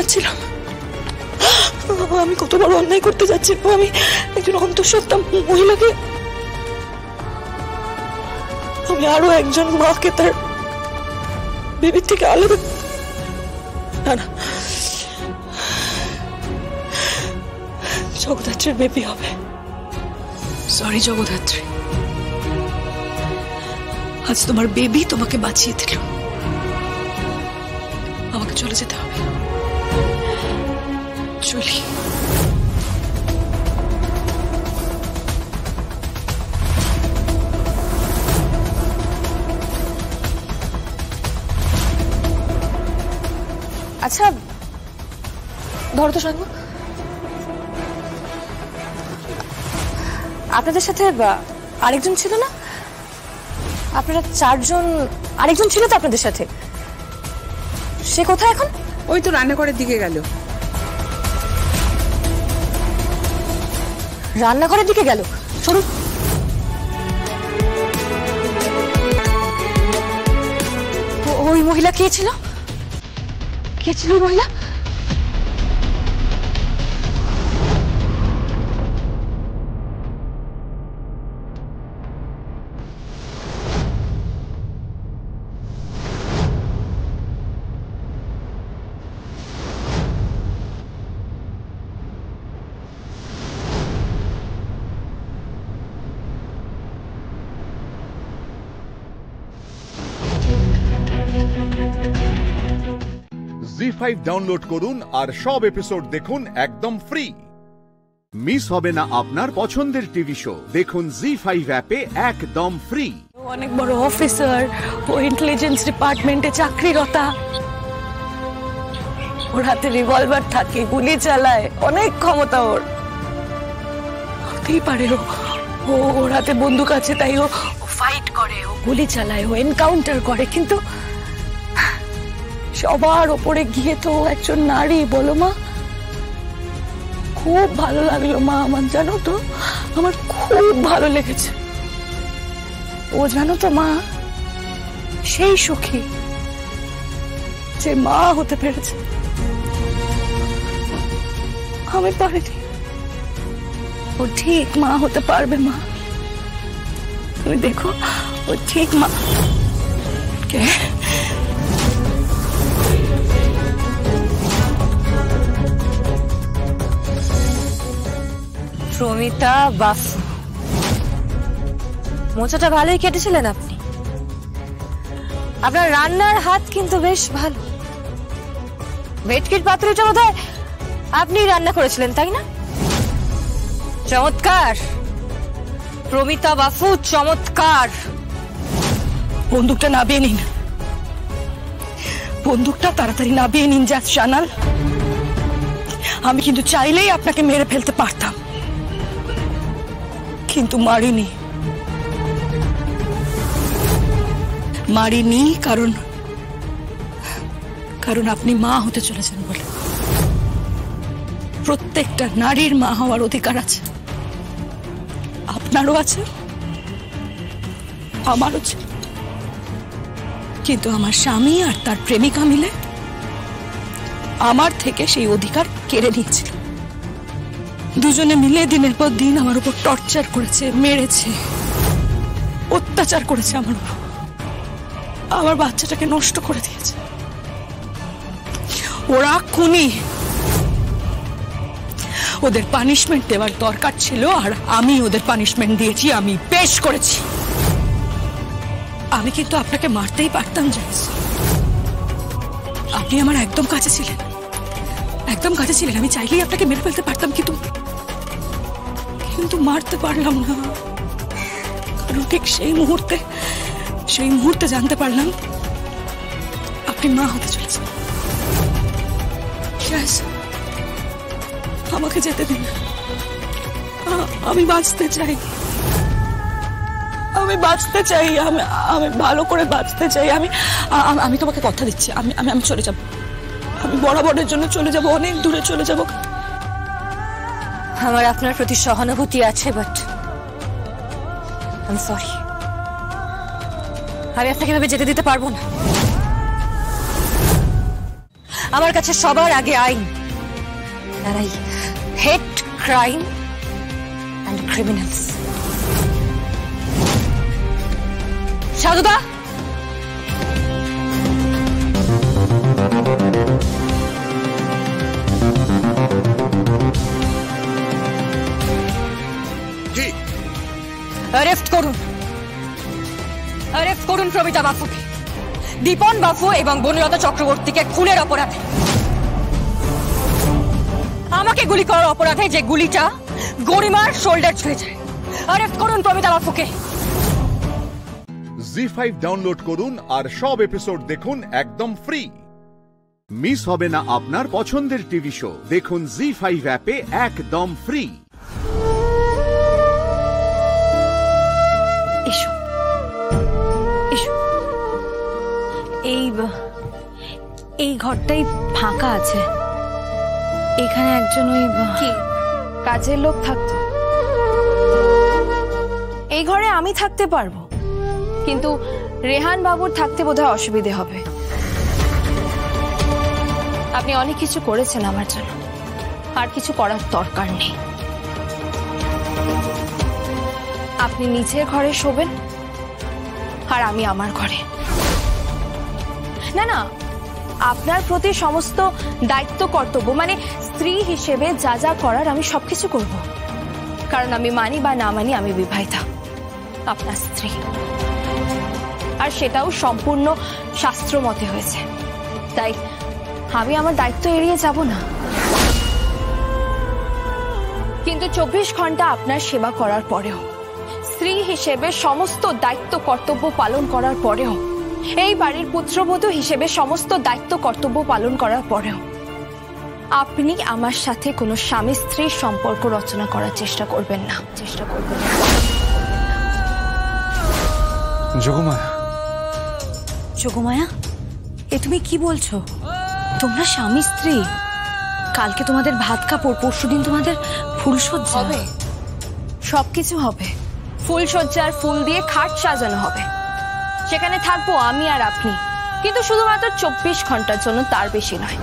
Speaker 18: যাচ্ছিলাম, আমি একজন অন্তঃসত্ত্বা মহিলাকে, আমি আরো একজন মাকে তার বেবির থেকে আলাদা, না জগদ্ধাত্রীর বেবি হবে। সরি জগদ্ধাত্রী, আজ তোমার বেবি তোমাকে বাঁচিয়ে দিল। আমাকে চলে যেতে হবে, চলি।
Speaker 3: আচ্ছা ধরো তো সঙ্গ, আপনাদের সাথে আরেকজন ছিল না? আপনারা চারজন, আরেকজন ছিল তো আপনাদের সাথে, সে কোথায় এখন?
Speaker 19: ওই তো রান্নাঘরের দিকে গেল।
Speaker 3: রান্নাঘরের দিকে গেল? সরুন। ওই মহিলা কে ছিল? কে ছিল ওই মহিলা?
Speaker 1: জি5 ডাউনলোড করুন আর সব এপিসোড দেখুন একদম ফ্রি। মিস হবে না আপনার পছন্দের টিভি শো, দেখুন জি5 অ্যাপে একদম ফ্রি।
Speaker 18: অনেক বড় অফিসার, ও ইন্টেলিজেন্স ডিপার্টমেন্টে চাকরিরতা, ওর হাতে রিভলভার থাকে, গুলি চালায়, অনেক ক্ষমতা ওর। হতেই পারে ওর হাতে বন্দুক আছে, তাই ও ফাইট করে, ও গুলি চালায়, ও এনকাউন্টার করে, কিন্তু সবার ওপরে গিয়ে তো একজন নারী। বলো মা, খুব ভালো লাগলো মা আমার, জানো তো আমার খুব ভালো লেগেছে। ও জানো তো মা, সেই সুখী যে মা হতে পেরেছে, আমি পারিনি। ও ঠিক মা হতে পারবে মা, তুমি দেখো ও ঠিক মা। কে?
Speaker 3: প্রমিতা বাফু। মোচাটা ভালোই কেটেছিলেন আপনি। আপনার রান্নার হাত কিন্তু বেশ ভালো। ভেটকির পাতুরিটা বোধহয় আপনি রান্না করেছিলেন, তাই না? চমৎকার প্রমিতা বাফু, চমৎকার।
Speaker 18: বন্দুকটা নামিয়ে নিন, বন্দুকটা তাড়াতাড়ি নামিয়ে নিন জাজ শানাল। আমি কিন্তু চাইলেই আপনাকে মেরে ফেলতে পারতাম, কিন্তু মারিনি। কারণ আপনি মা হতে চলেছেন বলে। প্রত্যেকটা নারীর মা হওয়ার অধিকার আছে, আপনারও আছে, আমারও ছিল। কিন্তু আমার স্বামী আর তার প্রেমিকা মিলে আমার থেকে সেই অধিকার কেড়ে নিয়েছিল। দুজনে মিলে দিনের পর দিন আমার উপর টর্চার করেছে, মেরেছে, অত্যাচার করেছে আমার উপর। আমার বাচ্চাটাকে নষ্ট করে দিয়েছে। ওরা খুনি, ওদের পানিশমেন্ট দেওয়ার দরকার ছিল, আর আমি ওদের পানিশমেন্ট দিয়েছি, আমি পেশ করেছি। আমি কিন্তু আপনাকে মারতেই পারতাম জাজ, আপনি আমার একদম কাছে ছিলেন, একদম কাছে ছিলেন। আমি চাইলেই আপনাকে মেরে ফেলতে পারতাম, কিন্তু মারতে পারলাম না। কারণ ঠিক সেই মুহূর্তে জানতে পারলাম আপনি মা হতে চলেছেন। আমাকে যেতে দিন, আমি বাঁচতে চাই, আমি বাঁচতে চাই, আমি ভালো করে বাঁচতে চাই। আমি তোমাকে কথা দিচ্ছি, আমি চলে যাব, আমি বরাবরের জন্য চলে যাব, অনেক দূরে চলে যাব।
Speaker 3: আমার আপনার প্রতি সহানুভূতি আছে, বাট আই সরি, আমি আপনাকে এভাবে যেতে দিতে পারবো না। আমার কাছে সবার আগে আইন, আর I hate crime and criminals. সাধুদা, অ্যারেস্ট করুন প্রমিতা বাফুকে, দীপন বাফু এবং বনলতা চক্রবর্তীকে খুনের অপরাধে, আমাকে গুলি করার অপরাধে, যে গুলিটা গরিমার শোল্ডার ছুঁয়ে যায়। অ্যারেস্ট করুন প্রমিতা বাফুকে।
Speaker 1: জি5 ডাউনলোড করুন আর সব এপিসোড দেখুন একদম ফ্রি। মিস হবে না আপনার পছন্দের টিভি শো, দেখুন জি5 অ্যাপে একদম ফ্রি।
Speaker 3: এসো এসো, এই ঘরটাই ফাঁকা আছে, এখানে একজন ওই কি কাজের লোক থাকতো। এই ঘরে আমি থাকতে পারবো, কিন্তু রেহান বাবুর থাকতে বোধহয় অসুবিধে হবে। আপনি অনেক কিছু করেছেন আমার জন্য, আর কিছু করার দরকার নেই। আপনি নিচের ঘরে শোবেন আর আমি আমার ঘরে। না না, আপনার প্রতি সমস্ত দায়িত্ব কর্তব্য, মানে স্ত্রী হিসেবে যা যা করার আমি সবকিছু করব, কারণ আমি মানি বা না মানি আমি বিবাহিতা, আপনার স্ত্রী। আর সেটাও সম্পূর্ণ শাস্ত্র মতে হয়েছে। তাই আমি আমার দায়িত্ব এড়িয়ে যাব না, কিন্তু 24 ঘন্টা আপনার সেবা করার পরেও, স্ত্রী হিসেবে সমস্ত দায়িত্ব কর্তব্য পালন করার পরেও, এই বাড়ির পুত্রবধূ হিসেবে সমস্ত দায়িত্ব কর্তব্য পালন করার পরেও আপনি আমার সাথে কোনো স্বামী স্ত্রীর সম্পর্ক রচনা করার চেষ্টা করবেন না।
Speaker 2: যোগমায়া,
Speaker 7: যোগমায়া, এ তুমি কি বলছো? তোমরা স্বামী স্ত্রী? কালকে তোমাদের ভাত কাপড়, পরশুদিন তোমাদের ফুলসজ্জা
Speaker 3: হবে, সবকিছু হবে। ফুলসজ্জার ফুল দিয়ে খাট সাজানো হবে, সেখানে থাকবো আমি আর আপনি, কিন্তু শুধুমাত্র 24 ঘন্টার জন্য, তার বেশি নয়।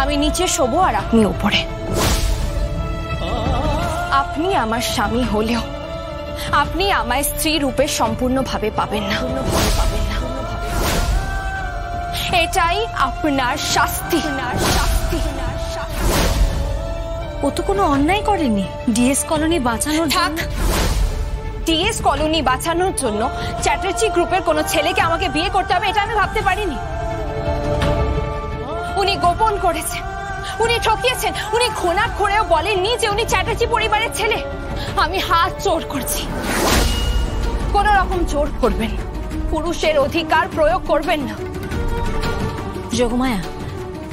Speaker 3: আমি নিচে শোবো আর আপনি উপরে। আপনি আমার স্বামী হলেও আপনি আমায় স্ত্রী রূপে সম্পূর্ণভাবে পাবেন না। এটাই আপনার শাস্তি।
Speaker 7: ও তো কোনো অন্যায় করেনি। ডিএস কলোনি বাঁচানোর জন্য,
Speaker 3: ডিএস কলোনি বাঁচানোর জন্য চ্যাটার্জি গ্রুপের কোনো ছেলেকে আমাকে বিয়ে করতে হবে, এটা আমি ভাবতে পারিনি। উনি গোপন করেছেন, উনি ঠকিয়েছেন, উনি ঘোনা করেও বলেননি যে উনি চ্যাটার্জি পরিবারের ছেলে। আমি হাত জোর করছি, কোন রকম জোর করবেন, পুরুষের অধিকার প্রয়োগ করবেন না।
Speaker 7: যোগমায়া,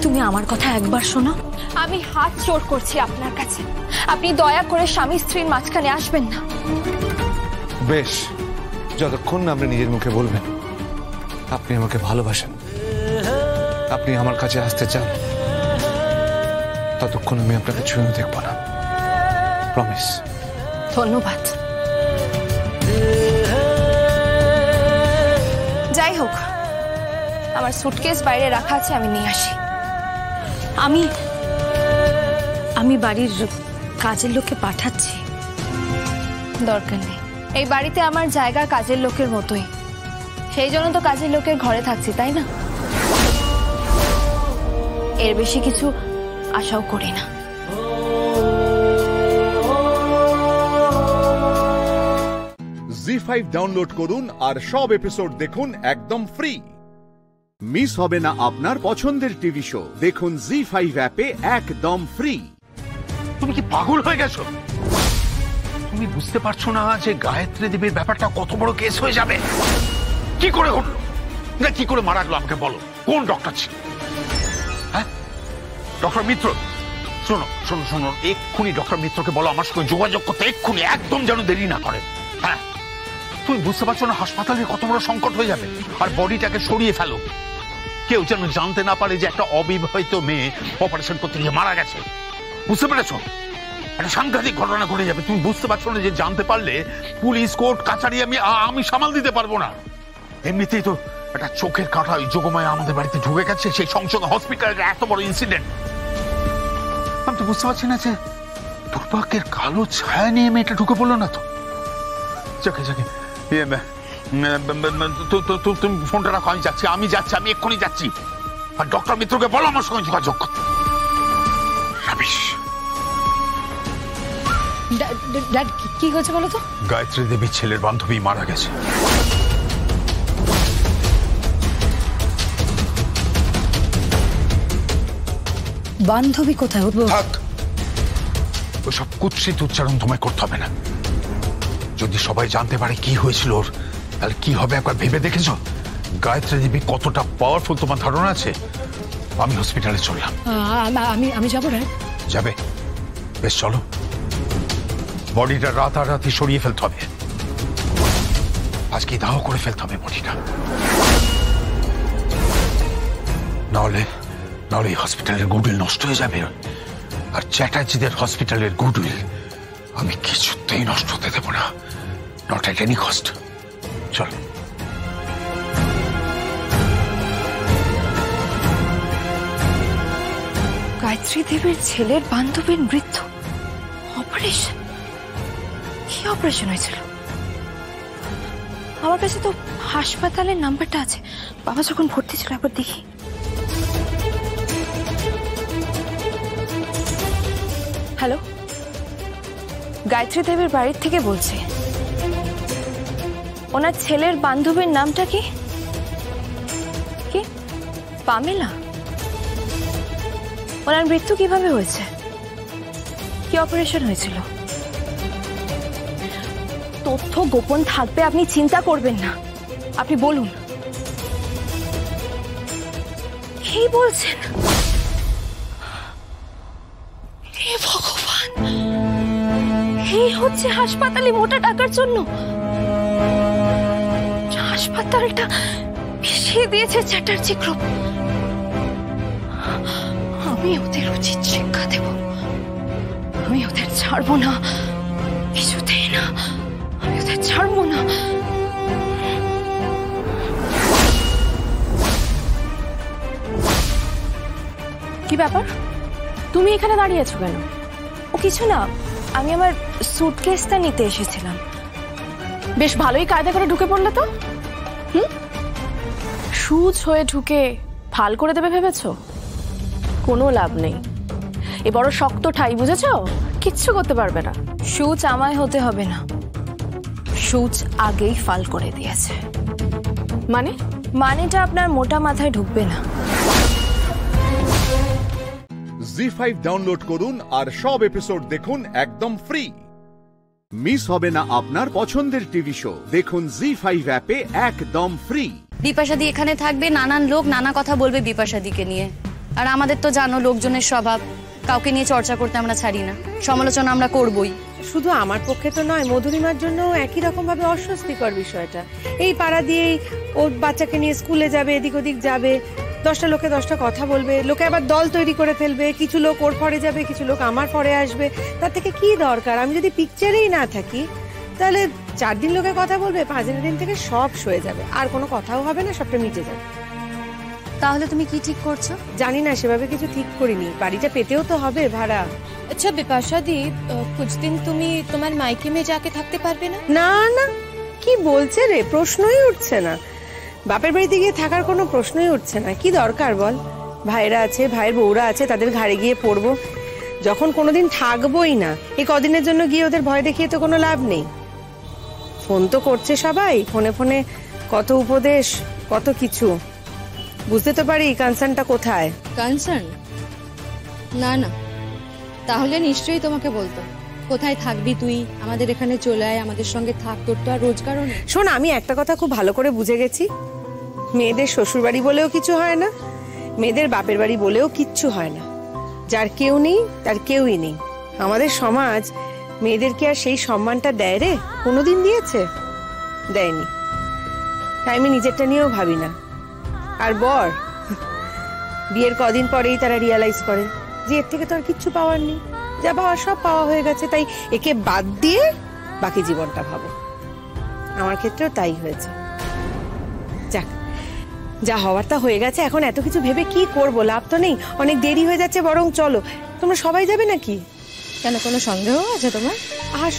Speaker 7: তুমি আমার কথা একবার শোনো।
Speaker 3: আমি হাত জোর করছি আপনার কাছে, আপনি দয়া করে স্বামী স্ত্রীর মাঝখানে আসবেন না।
Speaker 19: বেশ, যতক্ষণ না আপনি নিজের মুখে বলবেন আপনি আমাকে ভালোবাসেন, আপনি আমার কাছে আসতে চান, ততক্ষণ আমি আপনাকে ছুঁয়েও দেখব না। প্রমিস।
Speaker 3: ধন্যবাদ। যাই হোক, আমার সুটকেস বাইরে রাখা আছে, আমি নিয়ে আসি।
Speaker 7: আমি বাড়ির কাজের লোককে পাঠাচ্ছি।
Speaker 3: দরকার নেই, এই বাড়িতে আমার জায়গা কাজের লোকের মতোই, সেই জন্য তো কাজের লোকের ঘরে থাকছি, তাই না? এর বেশি কিছু আশাও করি না।
Speaker 1: জি5 ডাউনলোড করুন আর সব এপিসোড দেখুন একদম ফ্রি। মিস হবে না আপনার পছন্দের টিভি শো, দেখুন জি5 অ্যাপে একদম ফ্রি।
Speaker 10: তুমি কি পাগল হয়ে গেছো? তুমি বুঝতে পারছো না যে গায়ত্রী দেবীর ব্যাপারটা কত বড় কেস হয়ে যাবে? কি করে ঘটলো না, কি করে মারা গেল আমাকে বলো। কোন ডক্টর ছিল? হ্যাঁ, ডক্টর মিত্র। শোনো শোনো শোনো, এক্ষুনি ডক্টর মিত্রকে বলো আমার সঙ্গে যোগাযোগ করতে, এক্ষুনি, একদম যেন দেরি না করে। হ্যাঁ, তুমি বুঝতে পারছো না হাসপাতালে কত বড় সংকট হয়ে যাবে? আর বডিটাকে সরিয়ে ফেলো, কেউ যেন জানতে না পারে যে একটা অবিবাহিত মেয়ে অপারেশন করতে গিয়ে মারা গেছে। বুঝতে পেরেছো? একটা সাংঘাতিক ঘটনা ঘটে যাবে। তুমি বুঝতে পারছো না যে জানতে পারলে পুলিশ, কোর্ট, কাছারি আমি সামাল দিতে পারবো না। এমনিতেই তো একটা চোখের কাঁটা ওই যোগমায়া আমাদের বাড়িতে ঢুকে গেছে, সেই সংসদ হসপিটালের এত বড় ইনসিডেন্ট। আমি তো বুঝতে পারছি না যে দুর্ভাগ্যের কালো ছায়া নিয়ে মেয়েটা ঢুকে পড়লো না তো। যাকে যাকে তুমি ফোনটা রাখো, আমি যাচ্ছি, আমি এক্ষুনি যাচ্ছি। আর ডক্টর মিত্রকে বলো আমার সঙ্গে যোগাযোগ করতে।
Speaker 7: কি হয়েছে বলো তো?
Speaker 10: গায়ত্রী দেবীর ছেলের বান্ধবী মারা গেছে।
Speaker 7: বান্ধবী কোথায়?
Speaker 10: থাক, ওসব কুৎসিত উচ্চারণ তোমায় করতে হবে না। যদি সবাই জানতে পারে কি হয়েছিল ওর, তাহলে কি হবে একবার ভেবে দেখেছ? গায়ত্রী দেবী কতটা পাওয়ারফুল তোমার ধারণা আছে? আমি হসপিটালে চললাম।
Speaker 7: আমি যাবো না?
Speaker 10: যাবে? বেশ, চলো। বডিটা রাতারাতি সরিয়ে ফেলতে হবে, আজকে দাহ করে ফেলতে হবে বডিটা, নাহলে এই হসপিটালের গুডউইল নষ্ট হয়ে যাবে। আর চ্যাটার্জিদের হসপিটালের গুডউইল আমি কিছুতেই নষ্ট হতে দেব না, নট এট এনি কস্ট। চল।
Speaker 3: গায়ত্রী দেবীর ছেলের বান্ধবীর মৃত্যু, অপারেশন? কি অপারেশন হয়েছিল? আমার কাছে তো হাসপাতালের নাম্বারটা আছে, বাবা যখন ভর্তি ছিল, একবার দেখি। হ্যালো, গায়ত্রী দেবীর বাড়ির থেকে বলছি। ওনার ছেলের বান্ধবীর নামটা কি? কি? পামেলা? ওনার মৃত্যু কিভাবে হয়েছে? কি অপারেশন হয়েছিল? তথ্য গোপন থাকবে, আপনি চিন্তা করবেন না। আপনি বলুন। কি বলছেন? হে ভগবান, এই হচ্ছে হাসপাতালে মোটা টাকার জন্য। হাসপাতালটা মিশিয়ে দিয়েছে চ্যাটার্জি গ্রুপ। আমি ওদের উচিত শিক্ষা দেব। আমি ওদের ছাড়বো না, কিছুতেই না। আমি ওদের ছাড়বো না। কি ব্যাপার, তুমি এখানে দাঁড়িয়ে আছো কেন? ও কিছু না, আমি আমার সুটকেসটা নিতে এসেছিলাম। বেশ ভালোই কায়দা করে ঢুকে পড়লে তো। সুচ হয়ে ঢুকে ফাল করে দেবে ভেবেছো? কোনো লাভ নেই। এ বড় শক্ত ঠাই, বুঝেছো? কিচ্ছু করতে পারবে না। সুচ আমায় হতে হবে না, সুচ আগেই ফাল করে দিয়েছে। মানেটা আপনার মোটা মাথায় ঢুকবে না।
Speaker 1: জি5 ডাউনলোড করুন আর সব এপিসোড দেখুন একদম ফ্রি। মিস হবে না আপনার পছন্দের টিভি শো। দেখুন জি5 অ্যাপে একদম ফ্রি।
Speaker 20: বিপাশাদি এখানে থাকবে, নানান লোক নানা কথা বলবে বিপাশাদিকে নিয়ে। আর আমাদের তো জানো লোকজনের স্বভাব, কাউকে নিয়ে চর্চা করতে আমরা ছাড়ি না, সমালোচনা আমরা করবই।
Speaker 13: শুধু আমার পক্ষে তো নয়, মধুরিমার জন্য একই রকম ভাবে অস্বস্তিকর বিষয়টা। এই পাড়া দিয়েই ওর বাচ্চাকে নিয়ে স্কুলে যাবে, এদিক ওদিক যাবে, 10টা লোকে 10টা কথা বলবে, লোকে আবার দল তৈরি করে ফেলবে, কিছু লোক ওর পরে যাবে, কিছু লোক আমার পরে আসবে। তার থেকে কি দরকার? আমি যদি পিকচারেই না থাকি তাহলে 4 দিন লোকে কথা বলবে, 5 দিন থেকে সব সয়ে যাবে, আর কোনো কথাও হবে না, সবটা মিটে যাবে।
Speaker 20: তাহলে তুমি কি ঠিক করছো?
Speaker 13: জানি না, সেভাবে কিছু ঠিক করিনি। বাড়িটা পেতেও তো হবে ভাড়া।
Speaker 21: আচ্ছা বিপাশাদি, कुछ दिन তুমি তোমার মাইকে মে যাকে থাকতে পারবে না?
Speaker 13: না না, কি বলছে রে, প্রশ্নই উঠছে না। বাপের বাড়িতে গিয়ে থাকার কোনো প্রশ্নই উঠছে না। কি দরকার বল? ভাইরা আছে, ভাইয়ের বউরা আছে, তাদের ঘাড়ে গিয়ে পড়বো যখন কোনোদিন থাকবোই না। এই কদিনের জন্য গিয়ে ওদের ভয় দেখিয়ে তো কোনো লাভ নেই। ফোন তো করছে সবাই, ফোনে ফোনে কত উপদেশ, কত কিছু। বুঝতে তো পারি কনসার্নটা কোথায়।
Speaker 20: কনসার্ন? না না, তাহলে নিশ্চয়ই তোমাকে বলতো কোথায় থাকবি তুই, আমাদের এখানে চলে আয়, আমাদের সঙ্গে থাক, তোর তো আর রোজগারও নেই।
Speaker 13: শোন, আমি একটা কথা খুব ভালো করে বুঝে গেছি, মেয়েদের শ্বশুর বাড়ি বলেও কিছু হয় না, মেয়েদের বাপের বাড়ি বলেও কিচ্ছু হয় না। যার কেউ নেই তার কেউই নেই। আমাদের সমাজ মেয়েদেরকে আর সেই সম্মানটা দেয় রে? কোনোদিন দিয়েছে? দেয়নি। তাই আমি নিজেরটা নিয়েও ভাবি না। আর বর, বিয়ের কদিন পরেই তারা রিয়ালাইজ করে যে এর থেকে তো আর কিচ্ছু পাওয়ার নেই, যা পাওয়ার সব পাওয়া হয়ে গেছে, তাই একে বাদ দিয়ে বাকি জীবনটা ভাবো। আমার ক্ষেত্রেও তাই হয়েছে। যাক, যা হওয়ার তা হয়ে গেছে, এখন এত কিছু ভেবে কি করবো, লাভ তো নেই। অনেক দেরি হয়ে যাচ্ছে, বরং চলো। তোমরা সবাই যাবে নাকি?
Speaker 21: কেন, কোনো সন্দেহ আছে তোমার?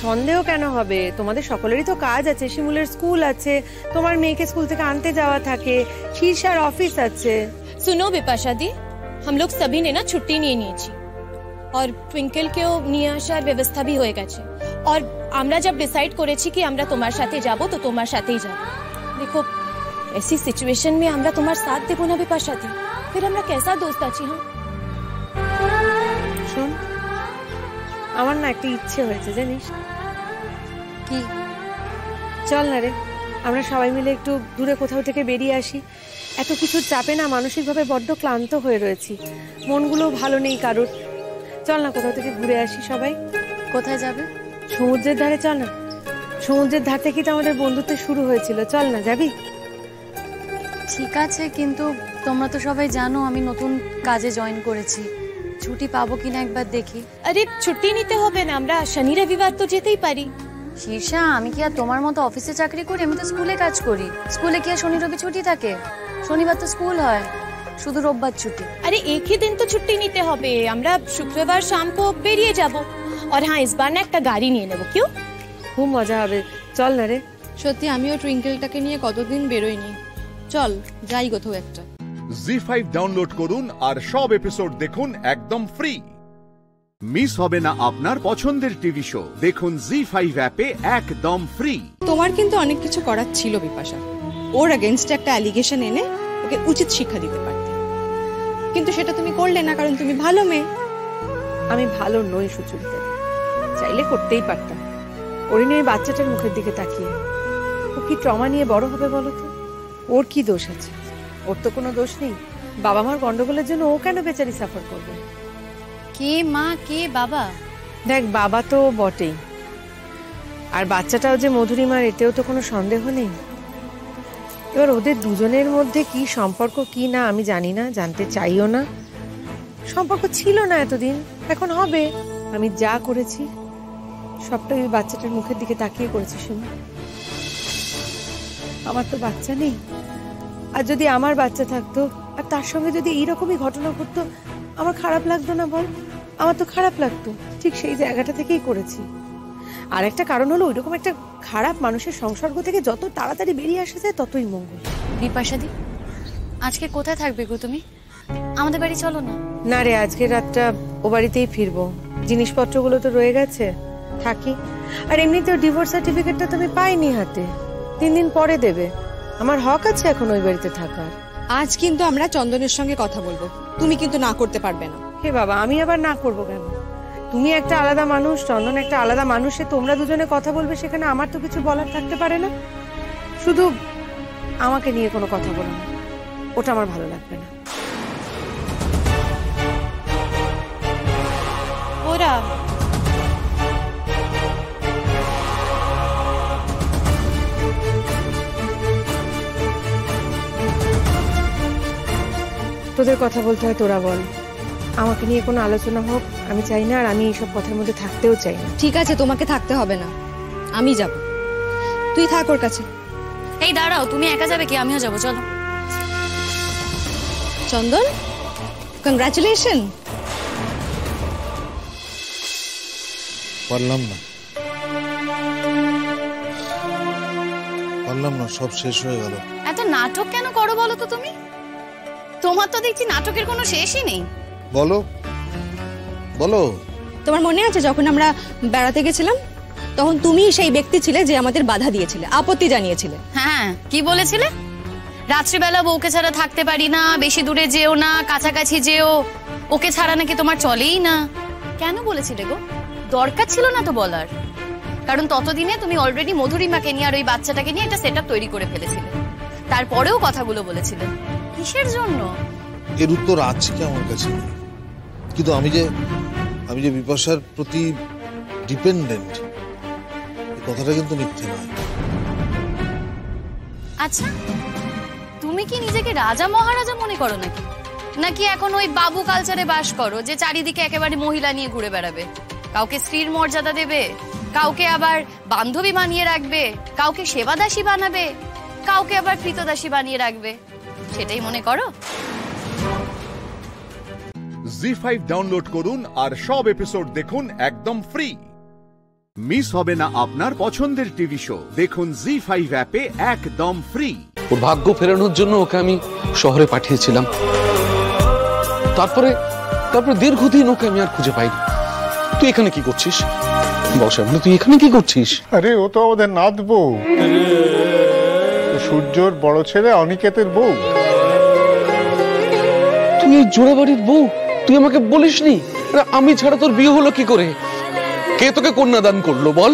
Speaker 13: সন্দেহ কেন হবে? তোমাদের সকলেরই তো কাজ আছে, শিমুলের স্কুল আছে, তোমার মেয়েকে স্কুল থেকে আনতে যাওয়া থাকে, শীর্ষার অফিস আছে।
Speaker 21: सुनो বিপাশাদি, हम लोग सभी ने ना छुट्टी নিয়ে নিয়েছি, और টুইঙ্কেল কেও নিয়ে আসার ব্যবস্থা भी হয়ে গেছে। और আমরা जब ডিসাইড করেছি কি আমরা তোমার সাথে যাব, তো তোমার সাথেই যাব। দেখো, ऐसी सिचुएशन में আমরা তোমার সাথ দেব না বিপাশাদি, फिर আমরা कैसा दोस्त আছি?
Speaker 13: শোন, আমার না একটা ইচ্ছে হয়েছে, জানিস
Speaker 20: কি?
Speaker 13: চল না রে, আমরা সবাই মিলে একটু দূরে কোথাও থেকে বেরিয়ে আসি। এত কিছুর চাপে না মানসিকভাবে বড্ড ক্লান্ত হয়ে রয়েছি, মনগুলো ভালো নেই কারোর। চল না কোথাও থেকে ঘুরে আসি সবাই।
Speaker 20: কোথায় যাবে?
Speaker 13: সমুদ্রের ধারে চল না। সমুদ্রের ধার থেকেই তো আমাদের বন্ধুত্ব শুরু হয়েছিল। চল না, যাবি?
Speaker 20: ঠিক আছে, কিন্তু তোমরা তো সবাই জানো আমি নতুন কাজে জয়েন করেছি, ছুটি পাবো কিনা একবার দেখি।
Speaker 21: আরে ছুটি নিতে হবে না, আমরা শনি রবিবার তো যেতেই পারি।
Speaker 20: শীর্ষা, আমি কি আর তোমার মতো অফিসে চাকরি করি? আমি তো স্কুলে কাজ করি। স্কুলে কি আর শনি রবি ছুটি থাকে? শনিবার তো স্কুল হয়, শুধু রোববার ছুটি।
Speaker 21: আরে एक ही दिन তো ছুটি নিতে হবে। আমরা শুক্রবার शाम को বেরিয়ে যাব। और हाँ, इस बार না একটা গাড়ি নিয়ে নেব। কিউ?
Speaker 13: খুব মজা হবে। চল না রে।
Speaker 20: সত্যি আমিও টুইঙ্কেলটাকে নিয়ে কতদিন বেরোইনি। চল যাই কোথাও একটা।
Speaker 1: জি5 ডাউনলোড করুন আর সব এপিসোড দেখুন একদম ফ্রি। মিস হবে না আপনার পছন্দের টিভি শো। দেখুন জি5 অ্যাপে একদম ফ্রি।
Speaker 22: তোমার কিন্তু অনেক কিছু করার ছিল বিপাশা। ওর এগেইনস্টে একটা অ্যালিগেশন এনে ওকে উচিত শিক্ষা দিতে পারতে।
Speaker 20: কিন্তু সেটা তুমি করলে না, কারণ তুমি ভালো মেয়ে।
Speaker 13: আমি ভালো নই সুচরিতা, চাইলে করতেই পারতাম। ওরই নিয়ে বাচ্চাটার মুখের দিকে তাকিয়ে ও কি ট্রমা নিয়ে বড় হবে বলো তো? ওর কি দোষ আছে? ওর তো কোনো দোষ নেই। বাবা মার গন্ডগোলের জন্য ও কেন বেচারি সাফার করবে?
Speaker 20: কে মা কে বাবা?
Speaker 13: দেখ, বাবা তো বটেই, আর বাচ্চাটাও যে মধুরিমার, এতেও তো কোনো সন্দেহ নেই। এবার ওদের দুজনের মধ্যে কি সম্পর্ক কি না আমি জানি না, জানতে চাইও না। সম্পর্ক ছিল না এতদিন, এখন হবে। আমি যা করেছি সবটাই ওই বাচ্চাটার মুখের দিকে তাকিয়ে করেছি। শুনি, আমার তো বাচ্চা নেই, আর যদি আমার বাচ্চা থাকতো আর তার সঙ্গে যদি এইরকমই ঘটনা ঘটতো, আমার খারাপ লাগতো না বল? আমার তো খারাপ লাগতো। ঠিক সেই জায়গাটা থেকেই করেছি। আর একটা কারণ হলো, ওইরকম একটা খারাপ মানুষের সংসর্গ থেকে যত তাড়াতাড়ি বেরিয়ে আসা যায় ততই মঙ্গল।
Speaker 7: বিপাশাদি, আজকে কোথায় থাকবে গো তুমি? আমাদের বাড়ি চলো না।
Speaker 13: না রে, আজকের রাতটা ও বাড়িতেই ফিরবো। জিনিসপত্রগুলো তো রয়ে গেছে, থাকি। আর এমনিতেও ডিভোর্স সার্টিফিকেটটা তো আমি পাইনি হাতে, 3 দিন পরে দেবে। আমার হক আছে এখন ওই বাড়িতে থাকার।
Speaker 20: আজ কিন্তু আমরা চন্দনের সঙ্গে কথা বলবো, তুমি কিন্তু না করতে পারবে না।
Speaker 13: হে বাবা, আমি আবার না করবো কেন? তুমি একটা আলাদা মানুষ, চন্দন একটা আলাদা মানুষে, তোমরা দুজনে কথা বলবে, সেখানে আমার তো কিছু বলার থাকতে পারে না? শুধু আমাকে নিয়ে কোনো কথা বলো না, ওটা আমার ভালো লাগবে না।
Speaker 20: ওরা
Speaker 13: তোদের কথা বলতে হয় তোরা বল, আমাকে নিয়ে কোনো আলোচনা হোক আমি চাই না, আর আমি এইসব কথার মধ্যে থাকতেও চাই না।
Speaker 20: ঠিক আছে, তোমাকে থাকতে হবে না, আমি যাব। তুই থাক ওর কাছে।
Speaker 7: এই দাঁড়াও, তুমি একা যাবে কি? আমিও যাবো, চলো।
Speaker 20: চন্দন, কংগ্রাচুলেশন।
Speaker 9: পারলাম না, সব শেষ হয়ে গেল।
Speaker 4: এত নাটক কেন করো বলো তো তুমি? তোমার তো দেখছি নাটকের কোনো শেষই নেই।
Speaker 9: বলো বলো।
Speaker 20: তোমার মনে আছে যখন আমরা বেড়াতে গেছিলাম, তখন তুমি সেই ব্যক্তি ছিলে যে আমাদের বাধা দিয়েছিলে, আপত্তি জানিয়েছিলে।
Speaker 4: হ্যাঁ, কি বলেছিলে? রাত্রিবেলা বউকে ছাড়া থাকতে পারি না, বেশি দূরে যেও না, কাছাকাছি যেও, ওকে ছাড়া নাকি তোমার চলেই না। কেন বলেছিলে গো? দরকার ছিল না তো বলার, কারণ ততদিনে তুমি অলরেডি মধুরিমাকে নিয়ে আর ওই বাচ্চাটাকে নিয়ে একটা সেটআপ তৈরি করে ফেলেছিলে। তারপরেও কথাগুলো বলেছিলে, কিসের জন্য?
Speaker 9: এর উত্তর আজকে আমার কাছে নেই, কিন্তু আমি যে বিপাশার প্রতি ডিপেন্ডেন্ট, এই কথাটা কিন্তু মিথ্যে নয়।
Speaker 4: আচ্ছা, তুমি কি নিজেকে রাজা মহারাজা মনে করো নাকি? নাকি এখন ওই বাবু কালচারে বাস করো, যে চারিদিকে একেবারে মহিলা নিয়ে ঘুরে বেড়াবে? কাউকে স্ত্রীর মর্যাদা দেবে, কাউকে আবার বান্ধবী বানিয়ে রাখবে, কাউকে সেবাদাসী বানাবে, কাউকে আবার কৃতদাসী বানিয়ে রাখবে, সেটাই মনে করো?
Speaker 1: জি5 ডাউনলোড করুন আর সব এপিসোড দেখুন একদম ফ্রি। মিস হবে না আপনার পছন্দের টিভি শো, দেখুন জি5 অ্যাপে একদম ফ্রি।
Speaker 8: ওর ভাগ্য ফেরানোর জন্য ওকে আমি শহরে পাঠিয়েছিলাম, তারপরে দীর্ঘদিন ওকে আমি আর খুঁজে পাইনি। তুই এখানে কি করছিস? বসে, তুই এখানে কি করছিস?
Speaker 22: আরে ও তো আমাদের নাথ বউ, সূর্যর বড় ছেলে অনিকেতের বউ।
Speaker 8: তুই এই জোড়া বাড়ির বউ? তুই আমাকে বলিসনি? আমি ছাড়া তোর বিয়ে হলো কি করে? কে তোকে কন্যাদান করলো বল?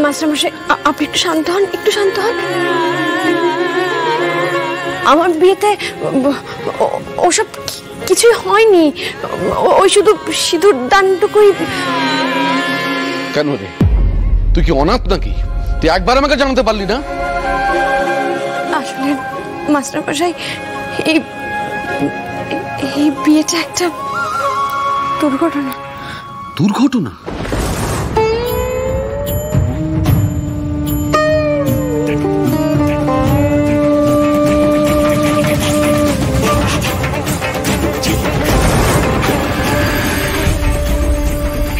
Speaker 3: মাস্টারমশাই, আপনি একটু শান্ত হন, একটু শান্ত হন। আমার বিয়েতে ওসব কিছুই হয়নি, ওই শুধু সিঁদুর দানটুকুই।
Speaker 8: কেন রে, তুই কি অনাথ নাকি? তুই একবার আমাকে জানাতে পারলি না?
Speaker 3: আসলে মাস্টারমশাই, এই বিয়েটা একটা দুর্ঘটনা।
Speaker 8: দুর্ঘটনা?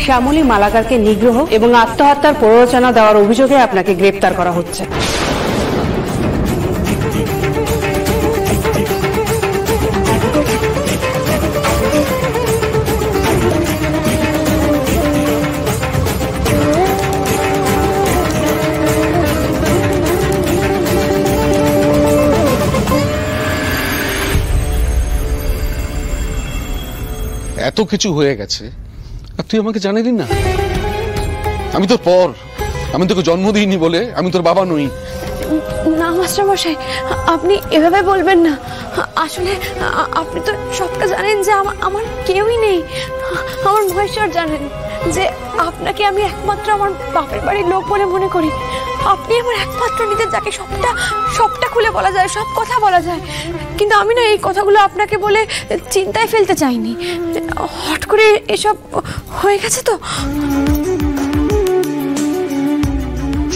Speaker 6: শ্যামলী মালাকারকে নিগ্রহ এবং আত্মহত্যার প্ররোচনা দেওয়ার অভিযোগে আপনাকে গ্রেপ্তার করা হচ্ছে।
Speaker 8: কিছু হয়ে গেছে আর তুই আমাকে জানালি না? আমি তোর পর, আমি তোকে জন্ম দিইনি বলে আমি তোর বাবা নই।
Speaker 3: না মাস্টারমশাই, আপনি এভাবে বলবেন না। আসলে আপনি তো সবটা জানেন যে আমার কেউই নেই। আমার মহেশ্বর জানেন যে আপনাকে আমি একমাত্র আমার বাপের বাড়ির লোক বলে মনে করি। আপনি আমার একমাত্র নিজের, যাকে সবটা খুলে বলা যায়, সব কথা বলা যায়। কিন্তু আমি না এই কথাগুলো আপনাকে বলে চিন্তায় ফেলতে চাইনি। হট করে এসব হয়ে গেছে তো।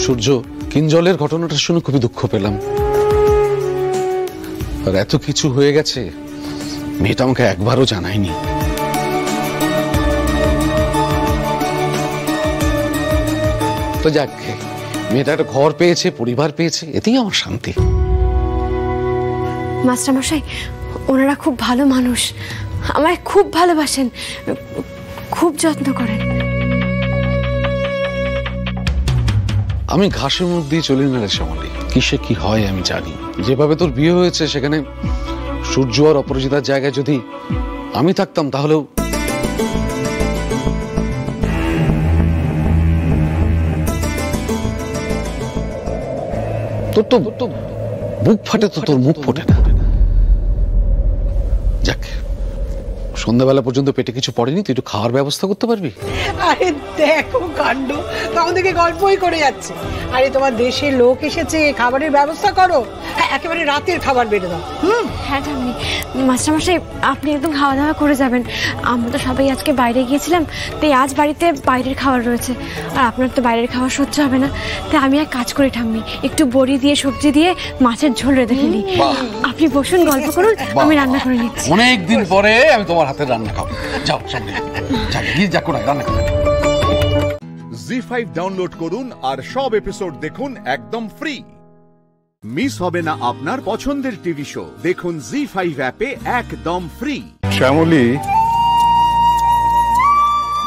Speaker 8: সূর্য, কিঞ্জলের ঘটনাটা শুনে খুবই দুঃখ পেলাম। আর এত কিছু হয়ে গেছে, মেয়েটা আমাকে একবারও জানায়নি। তো যাক, মেয়েটা একটা ঘর পেয়েছে, পরিবার পেয়েছে, এতেই আমার শান্তি।
Speaker 3: মাস্টারমশাই, ওনারা খুব ভালো মানুষ, আমায় খুব ভালোবাসেন, খুব যত্ন করেন।
Speaker 8: আমি ঘাসের মধ্যে দিয়ে চলি না রে শ্যামলী, কিসে কি হয় আমি জানি। যেভাবে তোর বিয়ে হয়েছে সেখানে সূর্য আর অপরাজিতার জায়গায় যদি আমি থাকতাম তাহলেও তোর তো বুক ফাটে, তো তোর মুখ ফোটে না। যাক, সন্ধ্যাবেলা পর্যন্ত পেটে কিছু পড়েনি, তুই একটু খাওয়ার ব্যবস্থা করতে পারবি?
Speaker 13: আরে দেখো কাণ্ড, তখন থেকে গল্পই করে যাচ্ছে। আরে তোমার দেশের লোক এসেছে, খাবারের ব্যবস্থা করো। একেবারে রাতের খাবার বেড়ে দাও।
Speaker 3: হ্যাঁ ঠাম্মি, মাস্টারমশাই আপনি একদম খাওয়া দাওয়া করে যাবেন। আমরা তো সবাই আজকে বাইরে গিয়েছিলাম, তাই আজ বাড়িতে বাইরের খাবার রয়েছে। আর আপনার তো বাইরের খাবার সহ্য হবে না, তাই আমি এক কাজ করি ঠাম্মি, একটু বড়ি দিয়ে সবজি দিয়ে মাছের ঝোল রেঁধে ফেলি। আপনি বসুন, গল্প করুন, আমি রান্না করে নিচ্ছি।
Speaker 8: অনেকদিন পরে আমি তোমার হাতের রান্না খাবো। যাও সামনে যা করে রান্না করো।
Speaker 1: জি5 ডাউনলোড করুন আর সব এপিসোড দেখুন একদম ফ্রি। মিস হবে না আপনার পছন্দের টিভি শো। দেখুন জি5 অ্যাপে একদম ফ্রি।
Speaker 22: শ্যামলী,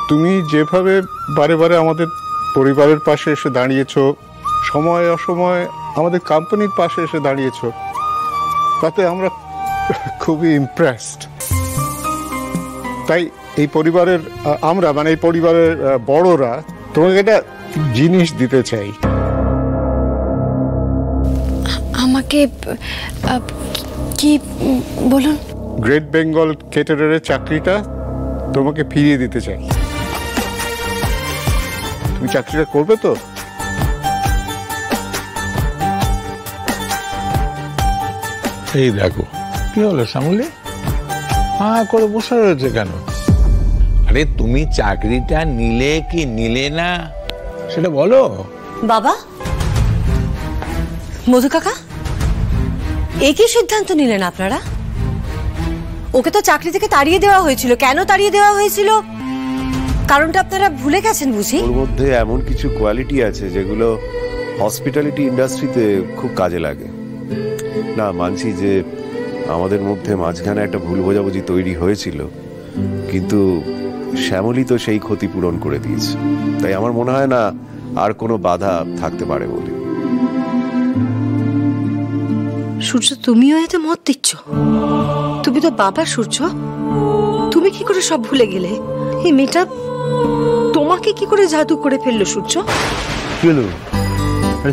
Speaker 22: তুমি যেভাবে বারে বারে আমাদের পরিবারের পাশে এসে দাঁড়িয়েছো, সময় অসময় আমাদের কোম্পানির পাশে এসে দাঁড়িয়েছো, তাতে আমরা খুবই ইমপ্রেসড। তাই এই পরিবারের আমরা, মানে এই পরিবারের বড়রা তোমাকে একটা জিনিস দিতে চাই।
Speaker 3: আমাকে কি বলুন?
Speaker 22: গ্রেট বেঙ্গল ক্যাটারারের চাকরিটা তোমাকে ফিরিয়ে দিতে চাই। তুমি চাকরিটা করবে তো?
Speaker 10: এই দেখো, কি হলো শ্যামলী, হ্যাঁ করে বসে রয়েছে কেন? আরে তুমি চাকরিটা নিলে কি নিলে না সেটা বলো।
Speaker 7: বাবা, মধু কাকা, একই সিদ্ধান্ত নিলেন আপনারা? ওকে তো চাকরি থেকে তাড়িয়ে দেওয়া হয়েছিল। কেন তাড়িয়ে দেওয়া হয়েছিল কারণটা আপনারা ভুলে গেছেন বুঝি?
Speaker 5: ওর মধ্যে এমন কিছু কোয়ালিটি আছে যেগুলো হসপিটালিটি ইন্ডাস্ট্রিতে খুব কাজে লাগে। না, মানছি যে আমাদের মধ্যে মাঝখানে একটা ভুল বোঝাবুঝি তৈরি হয়েছিল, কিন্তু শ্যামলী তো সেই ক্ষতি পূরণ করে দিয়েছে। তাই আমার মনে হয় না আর কোনো বাধা থাকতে পারে বলে।
Speaker 7: সূর্য, তুমিও এতে মত দিচ্ছ? তুমি তো বাবা সূর্য, তুমি কি করে সব ভুলে গেলে? এই মেয়েটা তোমাকে কি করে জাদু করে ফেললো সূর্য?
Speaker 12: কি হলো,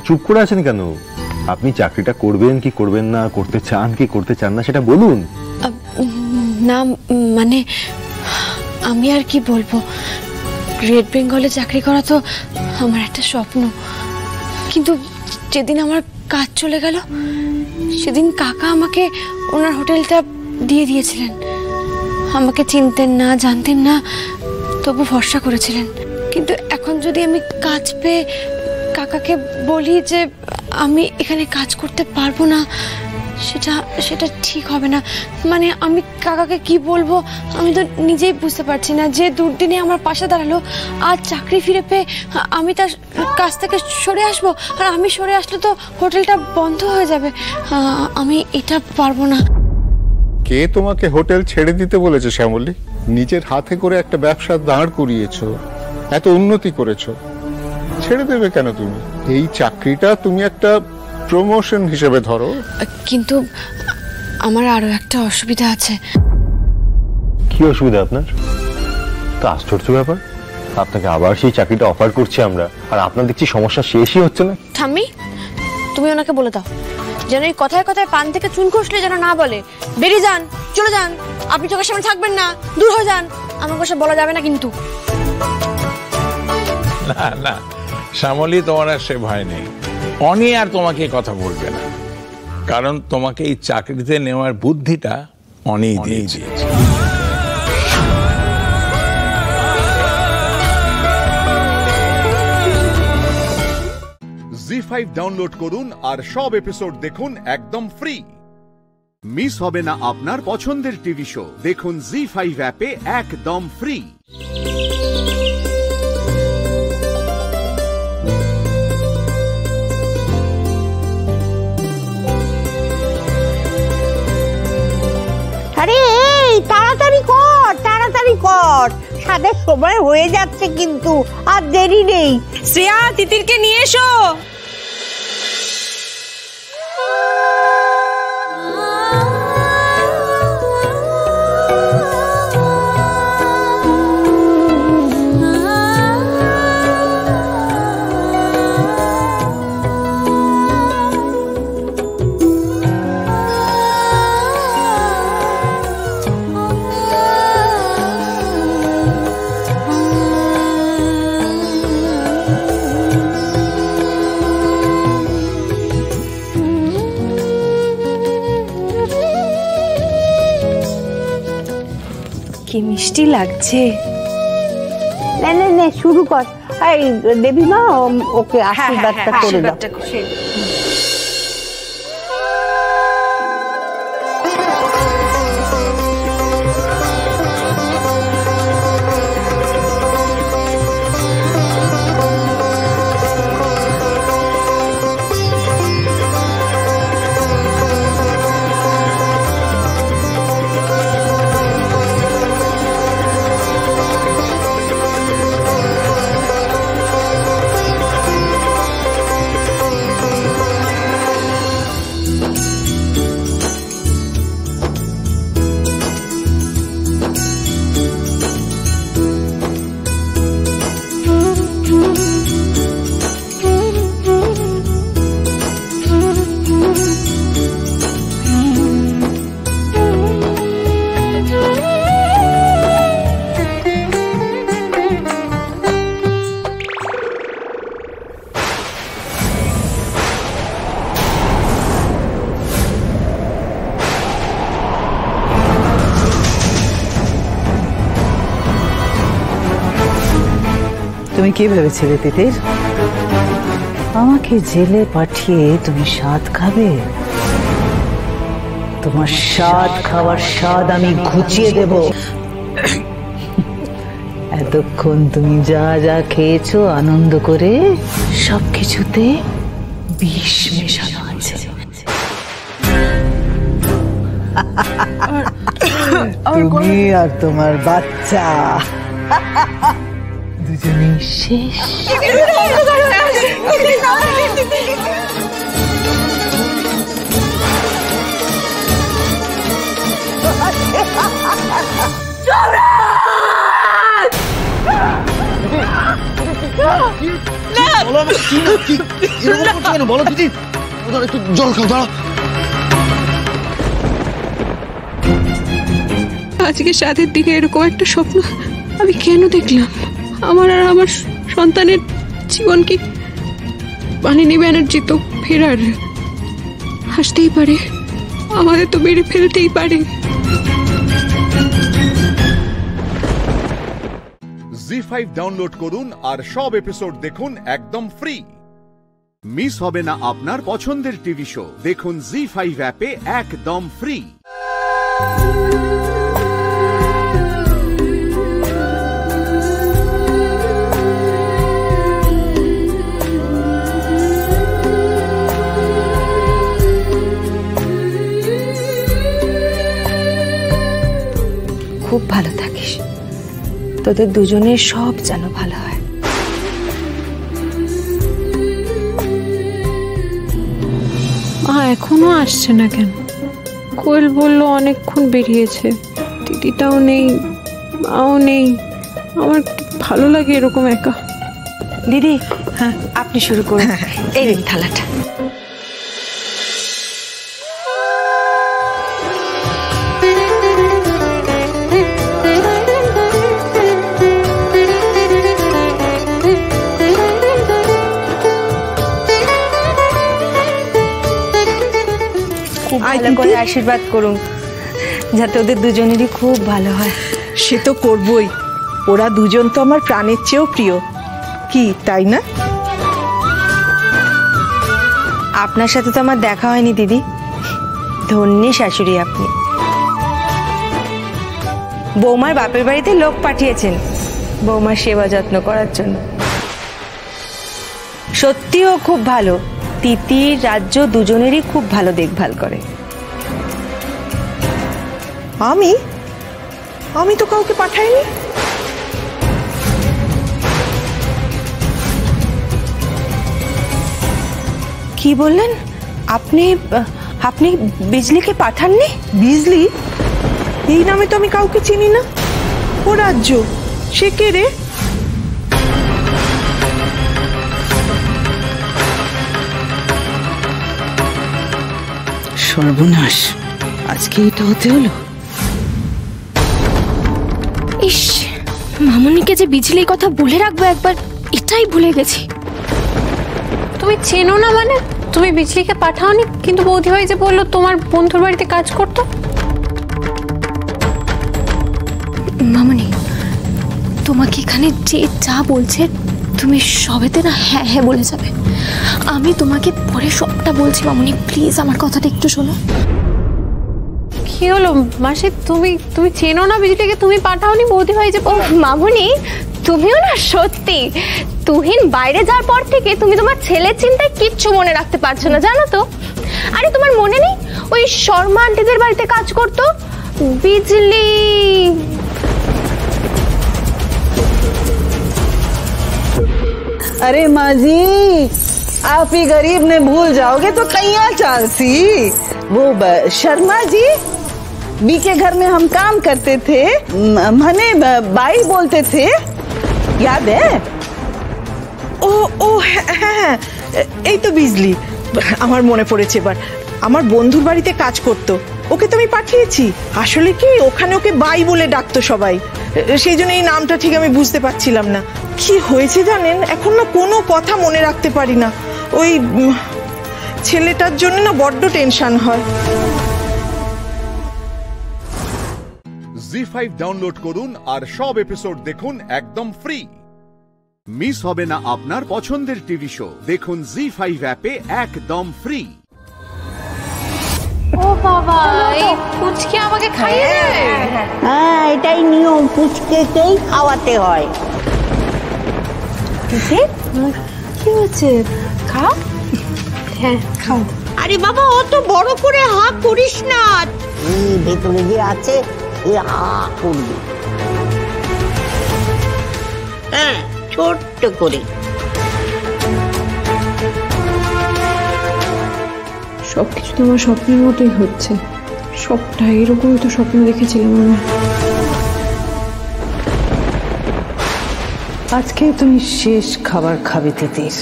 Speaker 12: চুপ করে আছেন কেন? আপনি চাকরিটা করবেন কি করবেন না, করতে চান কি করতে চান না সেটা বলুন।
Speaker 3: না মানে আমি আর কি বলবো, গ্রেট বেঙ্গলে চাকরি করা তো আমার একটা স্বপ্ন। কিন্তু যেদিন আমার কাজ চলে গেল সেদিন কাকা আমাকে ওনার হোটেলটা দিয়ে দিয়েছিলেন। আমাকে চিনতেন না, জানতেন না, তবু ভরসা করেছিলেন। কিন্তু এখন যদি আমি কাজ পেয়ে কাকাকে বলি যে আমি এখানে কাজ করতে পারবো না, সেটা ঠিক হবে না। মানে আমি কাকাকে কি বলবো আমি তো নিজেই বুঝতে পারছি না। যে দুর্দিনে আমার পাশে দাঁড়ালো, আজ চাকরি ফিরে পেয়ে আমি তার কাছ থেকে সরে আসবো, আর আমি সরে আসলে তো হোটেলটা বন্ধ হয়ে যাবে। আমি এটা পারবো না।
Speaker 22: কে তোমাকে হোটেল ছেড়ে দিতে বলেছে শ্যামলী? নিজের হাতে করে একটা ব্যবসা দাঁড় করিয়েছো, এত উন্নতি করেছো, ছেড়ে দেবে কেন তুমি? এই চাকরিটা তুমি একটা প্রমোশন হিসেবে ধরো।
Speaker 3: কিন্তু আমার আরো একটা অসুবিধা আছে।
Speaker 12: কি অসুবিধা আপনার? তো আশ্চর্য ব্যাপার, আপনাকে আবার সেই চাকরিটা অফার করছি আমরা, আর আপনার দেখছি সমস্যা শেষই হচ্ছে না।
Speaker 3: ঠাম্মি, তুমি ওনাকে বলে দাও যেন এই কথায় কথায় পান থেকে চুন খসলে যেন না বলে বেরিয়ে যান, চলে যান, আপনি চোখের সামনে থাকবেন না, দূর হয়ে যান। আমাকে সব বলা যাবে না কিন্তু।
Speaker 11: না না শ্যামলী, তোমার আর সে ভয় নেই। অনি আর তোমাকে কথা বলবে না, কারণ তোমাকে এই চাকরিতে নেওয়ার বুদ্ধিটা অনি দিয়েছে।
Speaker 1: জি5 ডাউনলোড করুন আর সব এপিসোড দেখুন একদম ফ্রি। মিস হবে না আপনার পছন্দের টিভি শো। দেখুন জি5 অ্যাপে একদম ফ্রি।
Speaker 14: আরে এই তাড়াতাড়ি কর, সাদের সময় হয়ে যাচ্ছে কিন্তু, আর দেরি নেই।
Speaker 18: শ্রেয়া, তিতিরকে নিয়ে এসো।
Speaker 3: কি মিষ্টি লাগছে।
Speaker 14: নে শুরু কর। এই দেবী মা, ওকে আশীর্বাদটা করে দাও।
Speaker 23: তুমি কি ভেবেছিলে তিতির? আমাকে জেলে পাঠিয়ে তুমি স্বাদ খাবে? তোমার স্বাদ খাওয়ার স্বাদ আমি ঘুচিয়ে দেব। এতক্ষণ তুমি যা যা খেয়েছো আনন্দ করে, সবকিছুতে বিষ মেশানো আছে। তুমি আর তোমার বাচ্চা দুজনেই শেষ।
Speaker 9: বলো দিদি, একটু জল খাও, দাঁড়া।
Speaker 18: আজকে সাথের দিকে এরকম একটা স্বপ্ন আমি কেন দেখলাম? আমার আর আমার সন্তানের জীবন কি মানিনী ব্যানার্জি তো ফেরার, হাসতেই পারে, আমাদের তো মেরে ফেলতেই পারে।
Speaker 1: জি5 ডাউনলোড করুন আর সব এপিসোড দেখুন একদম ফ্রি। মিস হবে না আপনার পছন্দের টিভি শো। দেখুন জি5 অ্যাপে একদম ফ্রি।
Speaker 3: খুব ভালো থাকিস, তোদের দুজনের সব যেন ভালো হয়।
Speaker 18: মা এখনো আসছে না কেন? কোয়েল বলল অনেকক্ষণ বেরিয়েছে, দিদিটাও নেই, মাও নেই। আমার ভালো লাগে এরকম একা।
Speaker 7: দিদি, হ্যাঁ আপনি শুরু করুন। এই দিন থালাটা। খুব ভালো করে আশীর্বাদ করুন যাতে ওদের দুজনেরই খুব ভালো হয়।
Speaker 14: সে তো করবই, ওরা দুজন তো আমার প্রাণের চেয়েও প্রিয়, কি তাই না?
Speaker 7: আপনার সাথে তো আমার দেখা হয়নি দিদি, ধন্যী শাশুড়ি আপনি। বৌমার বাপের বাড়িতে লোক পাঠিয়েছেন বৌমার সেবা যত্ন করার জন্য। সত্যিও খুব ভালো, তিতির রাজ্য দুজনেরই খুব ভালো দেখভাল করে।
Speaker 14: আমি তো কাউকে পাঠাইনি।
Speaker 7: কি বললেন আপনি? আপনি বিজলিকে পাঠাননি?
Speaker 14: বিজলি? এই নামে তো আমি কাউকে চিনি না। ও রাজ্য, সে কে রে?
Speaker 18: সর্বনাশ, আজকে এটা হতে হলো।
Speaker 3: ইস, মামুনিকে যে বিজলির কথা বলে রাখবো একবার, এটাই ভুলে গেছি।
Speaker 6: তুমি চেনো না মানে? তুমি বিজলিকে পাঠাওনি, কিন্তু বৌদি ভাই যে বললো তোমার বন্ধুর বাড়িতে কাজ করতো।
Speaker 3: মামুনি, তোমাকে এখানে যে যা বলছে তুমি সবেতে না হ্যাঁ হ্যাঁ বলে যাবে। আমি তোমাকে পরে সবটা বলছি মামুনি, প্লিজ আমার কথাটা একটু শোনো।
Speaker 6: কি হলো মাসি, তুমি চেনো না বিজলিকে? তুমি পাঠাওনি, বৌদি ভাই যে।
Speaker 3: ও মামুনি, তুমিও না সত্যি, তুহিন বাইরে যাওয়ার পর থেকে তুমি তোমার ছেলের চিন্তায় কিচ্ছু মনে রাখতে পারছো না, জানো তো? আরে তোমার মনে নেই ওই শর্মা আন্টিদের বাড়িতে কাজ করতো বিজলি?
Speaker 14: अरे माँ जी, आप ही गरीब ने भूल जाओगे तो कैया चालसी। वो शर्मा जी बी के घर में हम काम करते थे, मने बाई बोलते थे, याद है? ও হ্যাঁ, এই তো বিজলি, আমার মনে পড়েছে এবার। আমার বন্ধুর বাড়িতে কাজ করতো, ওকে তো আমি পাঠিয়েছি। আসলে কি ওখানে ওকে বাই বলে ডাকতো সবাই, সেই জন্য এই নামটা ঠিক আমি বুঝতে পারছিলাম না। কি হয়েছে জানেন, এখন না কোনো কথা মনে রাখতে পারি না। ওই ছেলেটার জন্য না বড্ড টেনশন হয়।
Speaker 1: জি5 ডাউনলোড করুন আর সব এপিসোড দেখুন একদম ফ্রি। মিস হবে না আপনার পছন্দের টিভি শো, দেখুন জি5 অ্যাপে একদম ফ্রি।
Speaker 6: ও বাবা, এই পুচকে আমাকে খাইয়ে দেবে?
Speaker 14: হ্যাঁ, এটাই নিয়ম, পুচকেকেই খাওয়াতে হয়।
Speaker 3: কি হয়েছে? খাও।
Speaker 6: হ্যাঁ খাও।
Speaker 14: আরে বাবা, অত বড় করে হা করিস না, ভেতরে যে আছে হা করবি। হ্যাঁ, ছোট্ট করে।
Speaker 18: সবকিছু তো আমার স্বপ্নের মতোই হচ্ছে, সবটা এরকমই তো স্বপ্ন দেখেছিলাম আমি।
Speaker 14: আজকে তুমি শেষ খাবার খাবে তিতির।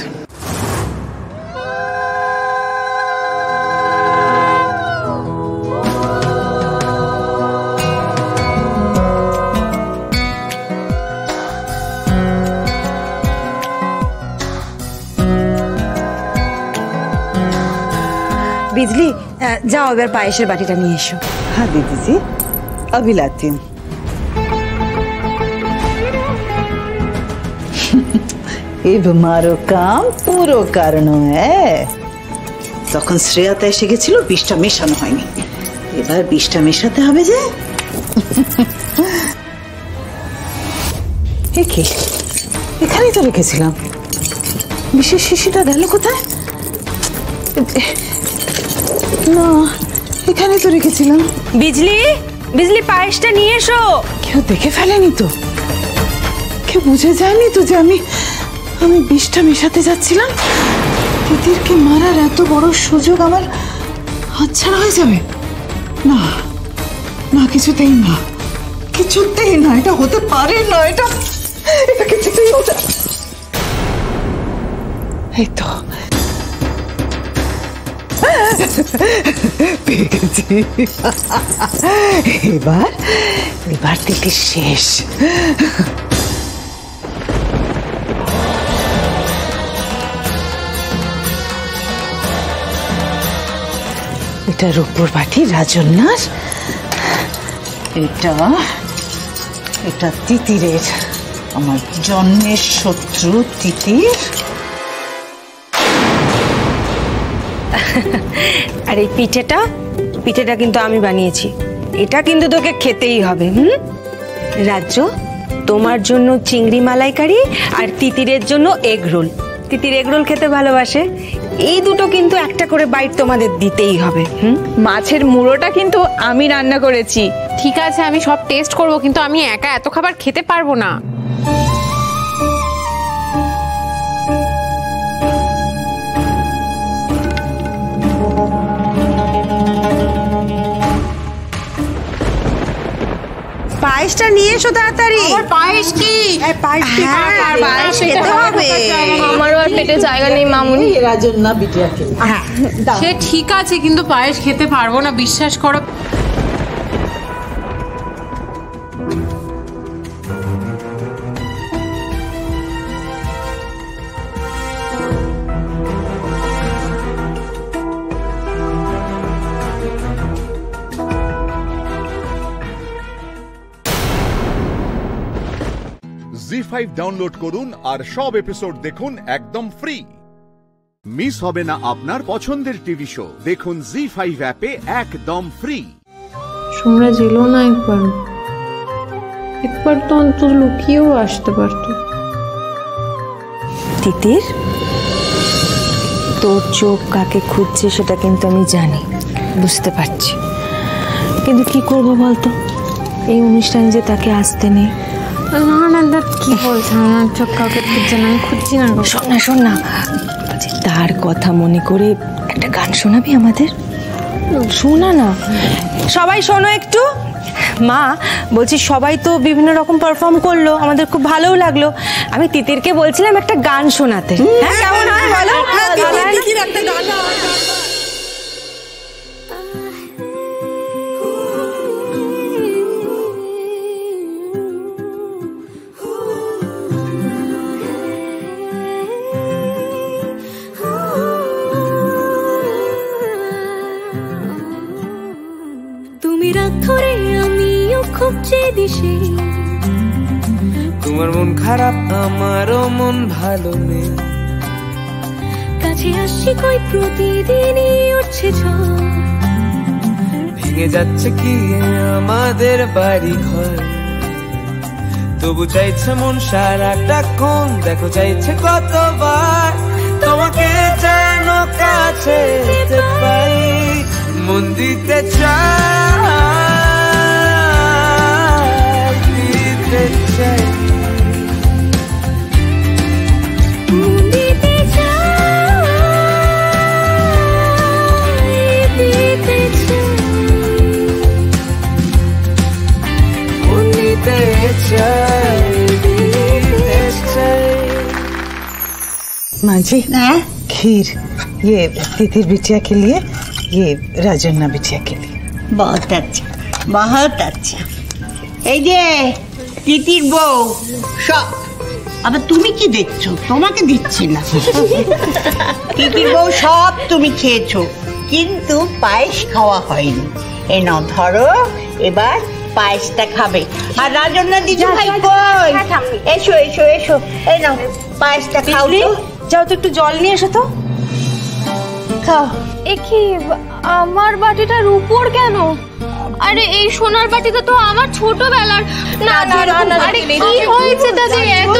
Speaker 7: বিজলি, যাও এবার পায়েসের বাটিটা নিয়ে এসো।
Speaker 14: हाँ दीदी जी, अभी लाती हूँ। এই মারো কাম পুরো কারণ তখন শ্রেয়াতে এসে গেছিল, বিষটা মেশানো হয়নি, এবার বিষটা মেশাতে হবে। যে এখানেই তো রেখেছিলাম, বিষের শিশিটা গেল কোথায়? না, এখানে তো রেখেছিলাম।
Speaker 7: বিজলি, বিজলি পায়েসটা নিয়ে এসো।
Speaker 14: কেউ দেখে ফেলেনি তো? কেউ বুঝে যায়নি তো যে আমি বিষটা মেশাতে যাচ্ছিলাম? তিতিরকে মারার এত বড় সুযোগ আমার হাতছাড়া হয়ে যাবে? না না, কিছুতেই না, কিছুতেই না, এটা হতে পারে না। এটা এটা কিছুতেই হচ্ছে না। এই তো পেয়ে গেছি। এবার তিতির শেষ। এটা রূপোর বাটি রাজন্যার, এটা তিতিরের, আমার জন্মের শত্রু তিতির।
Speaker 7: আর এই পিঠেটা কিন্তু আমি বানিয়েছি, এটা কিন্তু তোকে খেতেই হবে। রাজ্য, তোমার জন্য চিংড়ি মালাইকারি আর তিতিরের জন্য এগ রোল। তিতির এগ রোল খেতে ভালোবাসে, এই দুটো কিন্তু একটা করে বাইট তোমাদের দিতেই হবে।
Speaker 15: মাছের মুড়োটা কিন্তু আমি রান্না করেছি। ঠিক আছে, আমি সব টেস্ট করব, কিন্তু আমি একা এত খাবার খেতে পারবো না।
Speaker 7: পায়েসটা নিয়ে এসো তাড়াতাড়ি।
Speaker 15: পায়েস কি?
Speaker 7: পায়েস খেতে হবে।
Speaker 3: আমারও আর পেটে জায়গা নেই মামুনি।
Speaker 14: রাজন্যা বিটিয়া খেলে।
Speaker 15: সে ঠিক আছে, কিন্তু পায়েস খেতে পারবো না, বিশ্বাস করো।
Speaker 1: জি5 ডাউনলোড করুন আর সব এপিসোড দেখুন একদম ফ্রি। মিস হবে না আপনার পছন্দের টিভি শো, দেখুন জি5 অ্যাপে একদম ফ্রি।
Speaker 6: সোমরাজ এলো না একবার তো অন্তত লুকিয়েও আসতে পারতো।
Speaker 7: তিতির, তোর চোখ কাকে খুঁজছে সেটা কিন্তু আমি জানি, বুঝতে পারছি, কিন্তু কি করব বলতো, এই অনুষ্ঠানে যে তাকে আসতে নেই।
Speaker 6: না কি বলছে, আমার চোখ কাউকে খুঁজছে না, আমি খুঁজছি না।
Speaker 7: শোন না, তার কথা মনে করে একটা গান শোনাবি আমাদের? শোনা না, সবাই শোনো একটু। মা, বলছি সবাই তো বিভিন্ন রকম পারফর্ম করলো, আমাদের খুব ভালোও লাগলো। আমি তিতিরকে বলছিলাম একটা গান শোনাতে। হ্যাঁ, কেমন হয় বলো?
Speaker 14: তিতির একটা গান।
Speaker 16: তোমার মন খারাপ, আমারও মন ভালো নেই।
Speaker 17: কাছে আসছি কই প্রতিদিনই উঠছে ঝড়,
Speaker 16: ভেঙে যাচ্ছে কি আমাদের বাড়ি ঘর। তবু চাইছে মন সারাটা ক্ষণ, দেখো চাইছে কতবার তোমাকে যেন কাছে পাই। মন দিতে চাই,
Speaker 14: माँ जी, खीर ये तितिर बिटिया के लिए, ये राजन्ना बिटिया के लिए।
Speaker 24: बहुत अच्छा, बहुत अच्छा। এই যে তিতির বউ সব, আবার তুমি কি দেখছো? তোমাকে দিচ্ছি না। তিতির বউ সব তুমি খেয়েছো, কিন্তু পায়েস খাওয়া হয়নি। এই নাও ধরো, এবার পায়েসটা খাবে। আর রাজন্না দিদি ভাই কই? এসো এসো এসো, এই নাও পায়েসটা খাও তো।
Speaker 7: যাও তো একটু জল নিয়ে এসো তো।
Speaker 24: খাও।
Speaker 3: এ কি, আমার বাটিটা রূপোর কেন? আরে এই সোনার বাটিটা তো আমার ছোটবেলার। না না না, আরে কি হয়েছে দাদি? এত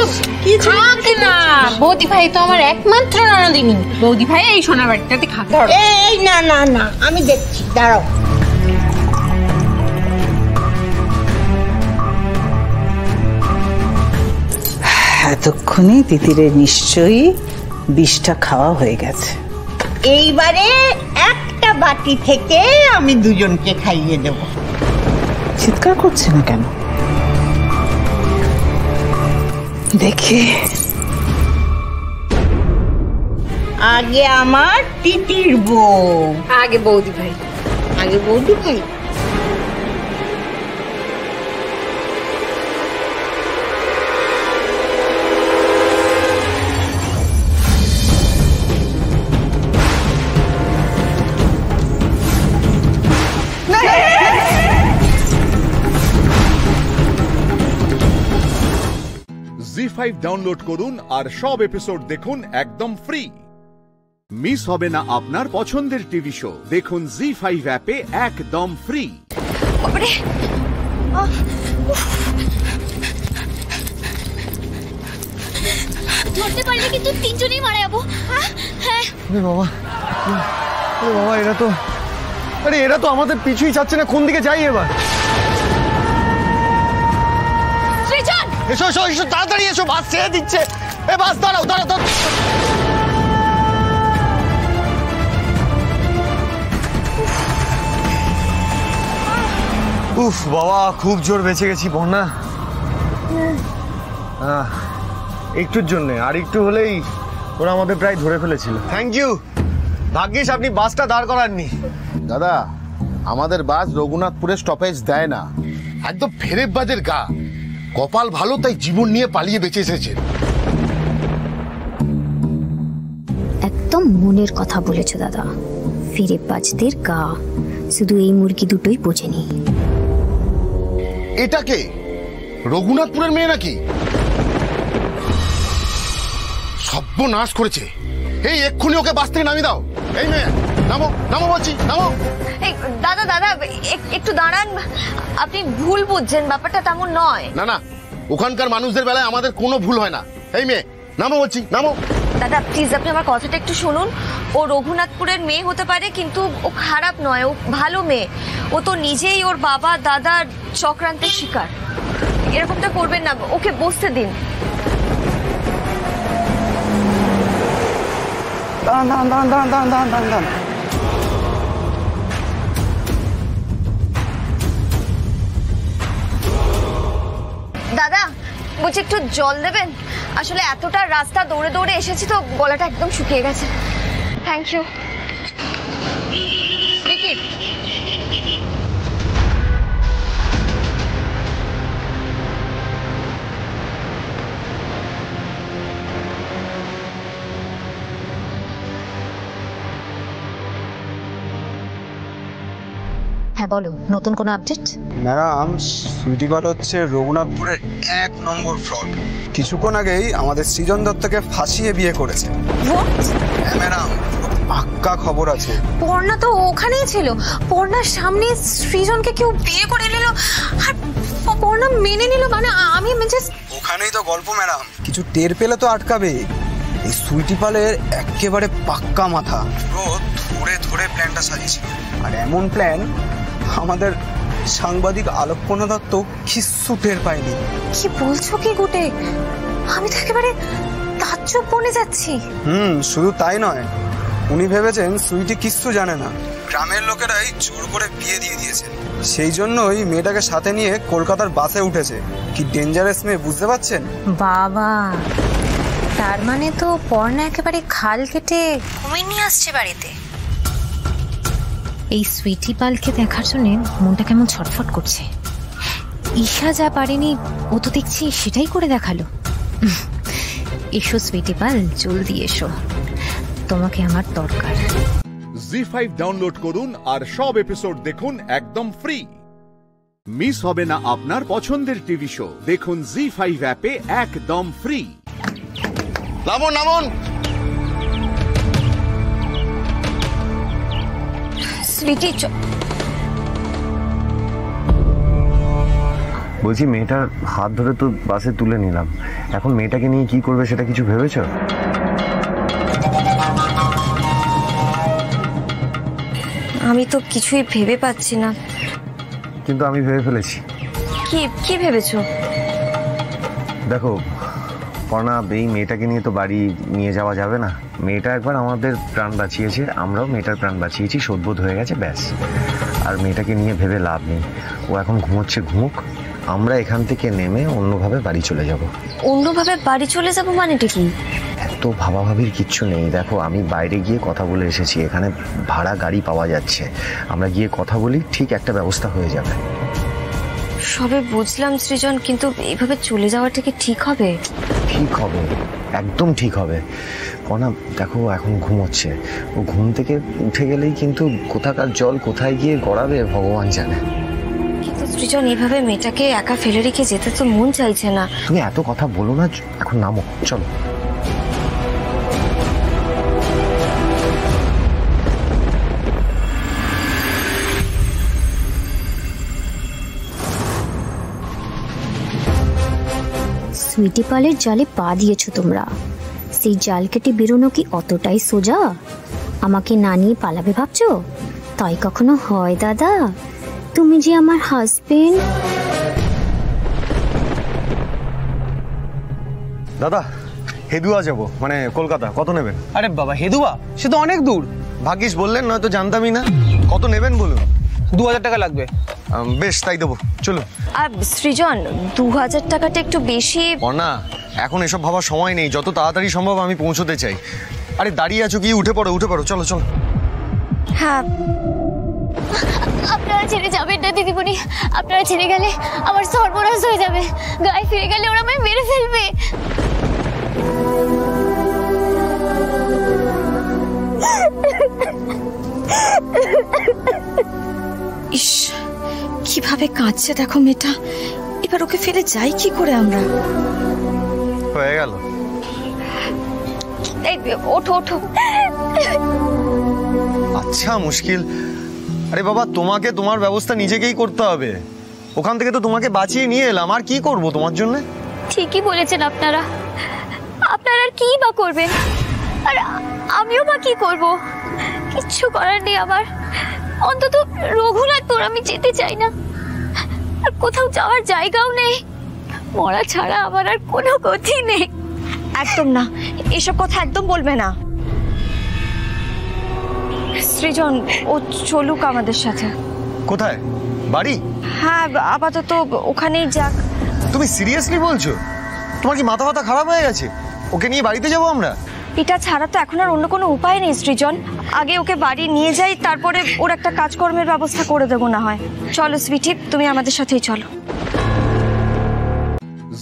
Speaker 15: থাক না, বৌদি ভাই তো আমার একমাত্র ননদিনী। বৌদি ভাই এই সোনার বাটিটাতে খাক।
Speaker 24: এই না না না, আমি দেখছি, দাঁড়াও।
Speaker 14: এতক্ষণে তিতিরের নিশ্চয়ই বিষটা খাওয়া হয়ে গেছে।
Speaker 24: এইবারে একটা বাটি থেকে আমি দুজনকে খাইয়ে দেব।
Speaker 14: চিৎকার করছে না কেন? দেখি আগে আমার তিতির বউ,
Speaker 7: আগে বৌদি ভাই,
Speaker 14: আগে বৌদি ভাই।
Speaker 1: জি5 ডাউনলোড করুন আর সব এপিসোড দেখুন একদম ফ্রি। মিস হবে না আপনার পছন্দের টিভি শো, দেখুন জি5 অ্যাপে একদম ফ্রি।
Speaker 17: ধরতে পারলে কিন্তু তিনজনেই মারা যাবো। হ্যাঁ
Speaker 2: বাবা, বাবা, এরা তো আমাদের পিছুই যাচ্ছে না। কোন দিকে যাই এবার? এসো এসো এসো, তাড়াতাড়ি এসো, বাস ছেড়ে দিচ্ছে। এ বাস দাঁড়াও দাঁড়াও দাঁড়াও। উফ বাবা, খুব জোর বেঁচে গেছি বন্যা। একটুর জন্য, আর একটু হলেই ওরা আমাদের প্রায় ধরে ফেলেছিল। থ্যাংক ইউ, ভাগ্যিস আপনি বাসটা দাঁড় করাননি।
Speaker 9: দাদা, আমাদের বাস রঘুনাথপুরে স্টপেজ দেয় না, একদম ফেরেববাজের গা। কপাল ভালো তাই জীবন নিয়ে পালিয়ে বেঁচে এসেছে।
Speaker 19: একদম মনের কথা বলেছো দাদা, ফেরেববাজদের গা। শুধু এই মুরগি দুটোই বোঝেনি।
Speaker 9: এটা কে? রঘুনাথপুরের মেয়ে নাকি? সর্বনাশ করেছে। এই এক্ষুনি ওকে বাস থেকে নামিয়ে দাও। এই মেয়ে, নামো নামো বলছি, নামো।
Speaker 3: দাদা দাদা একটু দাঁড়ান, আপনি ভুল বুঝছেন, ব্যাপারটা তেমন নয়।
Speaker 9: না না, ওখানকার মানুষদের বেলায় আমাদের কোনো ভুল হয় না। এই মেয়ে, নামো বলছি, নামো।
Speaker 3: দাদা প্লিজ আপনি আমার কথাটা একটু শুনুন। ও রঘুনাথপুরের মেয়ে হতে পারে, কিন্তু ও খারাপ নয়, ও ভালো মেয়ে। ও তো নিজেই ওর বাবা দাদার চক্রান্তের শিকার। এরকমটা করবেন না, ওকে বসতে দিন। দাদা বলছি একটু জল দেবেন? আসলে এতটা রাস্তা দৌড়ে দৌড়ে এসেছি তো গলাটা একদম শুকিয়ে গেছে। Thank you.
Speaker 19: হ্যাঁ বলো, নতুন কোনো আপডেট?
Speaker 2: ম্যাডাম, সুইটিপাল হচ্ছে রঘুনাথপুরের 1 নম্বর ফ্রড। কিছুক্ষণ আগেই আমাদের সৃজন দত্তকে ফাঁসিয়ে বিয়ে করেছে। হ্যাঁ ম্যাডাম, পাক্কা খবর আছে।
Speaker 7: পর্ণা তো ওখানেই ছিল। পর্ণার সামনে সৃজনকে কেউ বিয়ে করে নিল, আর পর্ণা মেনে নিল। মানে আমি
Speaker 2: ওখানেই তো গল্প ম্যাডাম। কিছু টের পেলে তো আটকাবে। এই সুইটিপালের একেবারে পাক্কা মাথা, ধরে ধরে প্ল্যানটা সাজিয়েছিল। আর এমন প্ল্যান আমাদের সাংবাদিক আলোকপনা দত্ত কিচ্ছু টের পায়নি।
Speaker 7: কি বলছো কি গুটে? আমি তো একেবারে তাজ্জব বনে যাচ্ছি।
Speaker 2: শুধু তাই নয়, উনি ভেবেছেন সুইটি কিচ্ছু জানে না। গ্রামের লোকেরাই জোর করে বিয়ে দিয়ে দিয়েছে। সেই জন্যই মেয়েটাকে সাথে নিয়ে কলকাতার বাসে উঠেছে। কি ডেঞ্জারাস মেয়ে, বুঝতে পারছেন?
Speaker 7: বাবা, তার মানে তো পর্ণা একেবারে খাল কেটে ঘুমিয়ে নিয়ে আসছে বাড়িতে। এই সুইটি পালকে দেখার জন্য মনটা কেমন ছটফট করছে। ঈশা যা পারেনি ও তো দেখছি সেটাই করে দেখালো। এসো সুইটি পাল, জলদি এসো, তোমাকে আমার দরকার।
Speaker 1: জি5 ডাউনলোড করুন আর সব এপিসোড দেখুন একদম ফ্রি। মিস হবে না আপনার পছন্দের টিভি শো, দেখুন জি5 অ্যাপে একদম ফ্রি।
Speaker 9: নামুন নামুন।
Speaker 3: সুইটি
Speaker 12: বলছি, মেয়েটার হাত ধরে তো বাসে তুলে নিলাম, এখন মেয়েটাকে নিয়ে কি করবে সেটা কিছু ভেবেছ?
Speaker 3: আমি তো কিছুই ভেবে পাচ্ছি না।
Speaker 12: কিন্তু আমি ভেবে ফেলেছি।
Speaker 3: কি ভেবেছো?
Speaker 12: দেখো পর্ণা, এই মেয়েটাকে নিয়ে তো বাড়ি নিয়ে যাওয়া যাবে না। মেয়েটা একবার আমাদের প্রাণ বাঁচিয়েছে, আমরাও মেয়েটার প্রাণ বাঁচিয়েছি, শোধবোধ হয়ে গেছে, ব্যাস। আর মেয়েটাকে নিয়ে ভেবে লাভ নেই। ও এখন ঘুমোচ্ছে, ঘুমুক। আমরা এখান থেকে নেমে অন্যভাবে বাড়ি চলে যাব।
Speaker 3: অন্যভাবে বাড়ি চলে যাব মানেটা কি?
Speaker 12: এত ভাবাভাবির কিচ্ছু নেই। দেখো, আমি বাইরে গিয়ে কথা বলে এসেছি, এখানে ভাড়া গাড়ি পাওয়া যাচ্ছে। আমরা গিয়ে কথা বলি, ঠিক একটা ব্যবস্থা হয়ে যাবে।
Speaker 3: সবে বুঝলাম সৃজন, কিন্তু এইভাবে চলে যাওয়াটা কি ঠিক হবে?
Speaker 12: ঠিক হবে, একদম ঠিক হবে। কনা দেখো এখন ঘুমোচ্ছে, ও ঘুম থেকে উঠে গেলেই কিন্তু কোথাকার জল কোথায় গিয়ে গড়াবে ভগবান জানে।
Speaker 3: কিন্তু সৃজন, এইভাবে মেয়েটাকে একা ফেলে রেখে যেতে তো মন চাইছে না।
Speaker 12: তুমি এত কথা বলো না, এখন নামো, চলো।
Speaker 19: সুইটি পালের জালে পা দিয়েছো তোমরা। সেই জাল কেটে বেরোনো কি অতটাই সোজা? আমাকে না নিয়ে পালাবে ভাবছো? তাই কখনো হয় দাদা? তুমি যে আমার হাজবেন্ড।
Speaker 12: দাদা, হেদুয়া যাব, মানে কলকাতা। কত নেবেন?
Speaker 2: আরে বাবা, হেদুয়া সে তো অনেক দূর।
Speaker 12: ভাগ্যিস বললেন, নয়তো জানতামই না। কত নেবেন বলুন?
Speaker 2: 2000 টাকা লাগবে।
Speaker 12: বেশ, তাই দেবো, চলো।
Speaker 3: আর সৃজন, 2000 টাকাটা একটু বেশি।
Speaker 12: না, এখন এসব ভাবার সময় নেই, যত তাড়াতাড়ি সম্ভব আমি পৌঁছতে চাই। আরে দাঁড়িয়ে আছো কি? উঠে পড়ো, উঠে পড়ো, চলো চলো।
Speaker 3: হ্যাঁ,
Speaker 17: আপনারা ছেড়ে যাবেন না দিদিমণি। আপনারা ছেড়ে গেলে আমার সর্বনাশ হয়ে যাবে। গায়ে ফিরে গেলে ওরা আমায় মেরে ফেলবে।
Speaker 7: ইস, কিভাবে কাঁদছে দেখো মেয়েটা। এবার ওকে ফেলে যাই কি করে আমরা?
Speaker 12: হয়ে গেল।
Speaker 3: এই ওঠো ওঠো।
Speaker 12: আচ্ছা, মুশকিল। আরে বাবা, তোমাকে তোমার ব্যবস্থা নিজেকেই করতে হবে। ওখান থেকে তো তোমাকে বাঁচিয়ে নিয়ে এলাম, আর কি করব তোমার জন্য?
Speaker 17: ঠিকই বলেছেন আপনারা। আপনারা আর কি বা করবেন? আর আমিও বা কি করব? কিচ্ছু করার নেই আমার। অন্তত রঘুনাথপুর আমি যেতে চাই না। আর কোথাও যাওয়ার জায়গাও নেই। মরা ছাড়া আমার আর কোনো গতি নেই।
Speaker 3: একদম না, এসব কথা একদম বলবে না। সৃজন, ও চলুক আমাদের সাথে।
Speaker 12: কোথায়? বাড়ি?
Speaker 3: হ্যাঁ, আপাতত ওখানেই যাক।
Speaker 12: তুমি সিরিয়াসলি বলছো? তোমার কি মাথা ব্যথা খারাপ হয়ে গেছে? ওকে নিয়ে বাড়িতে যাবো আমরা?
Speaker 3: এটা ছাড়া তো এখন আর অন্য কোনো উপায় নেই সৃজন। আগে ওকে বাড়ি নিয়ে যাই, তারপরে ওর একটা কাজকর্মের ব্যবস্থা করে দেবো না হয়। চলো সুইটি, তুমি আমাদের সাথেই চলো।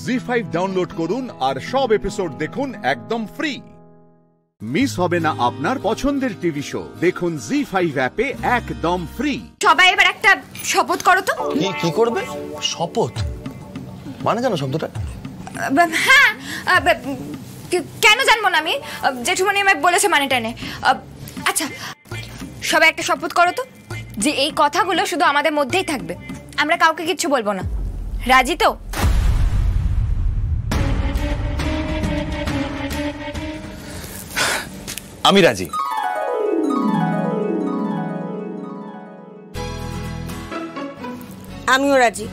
Speaker 1: জি5 ডাউনলোড করুন আর সব এপিসোড দেখুন একদম ফ্রি। মিস হবে না আপনার পছন্দের টিভি শো। দেখুন জি5 অ্যাপে একদম ফ্রি।
Speaker 3: সবাই এবার একটা শপথ করো তো।
Speaker 12: কি করবে? শপথ মানে জানো শব্দটা?
Speaker 3: হ্যাঁ, কেন জানবো না আমি? জেঠুমনি আমায় বলেছে মানে টেনে। আচ্ছা, সবাই একটা শপথ করো তো যে এই কথাগুলো শুধু আমাদের মধ্যেই থাকবে, আমরা কাউকে কিচ্ছু বলবো না। রাজি তো?
Speaker 4: আমি রাজি।
Speaker 18: আমিও রাজি।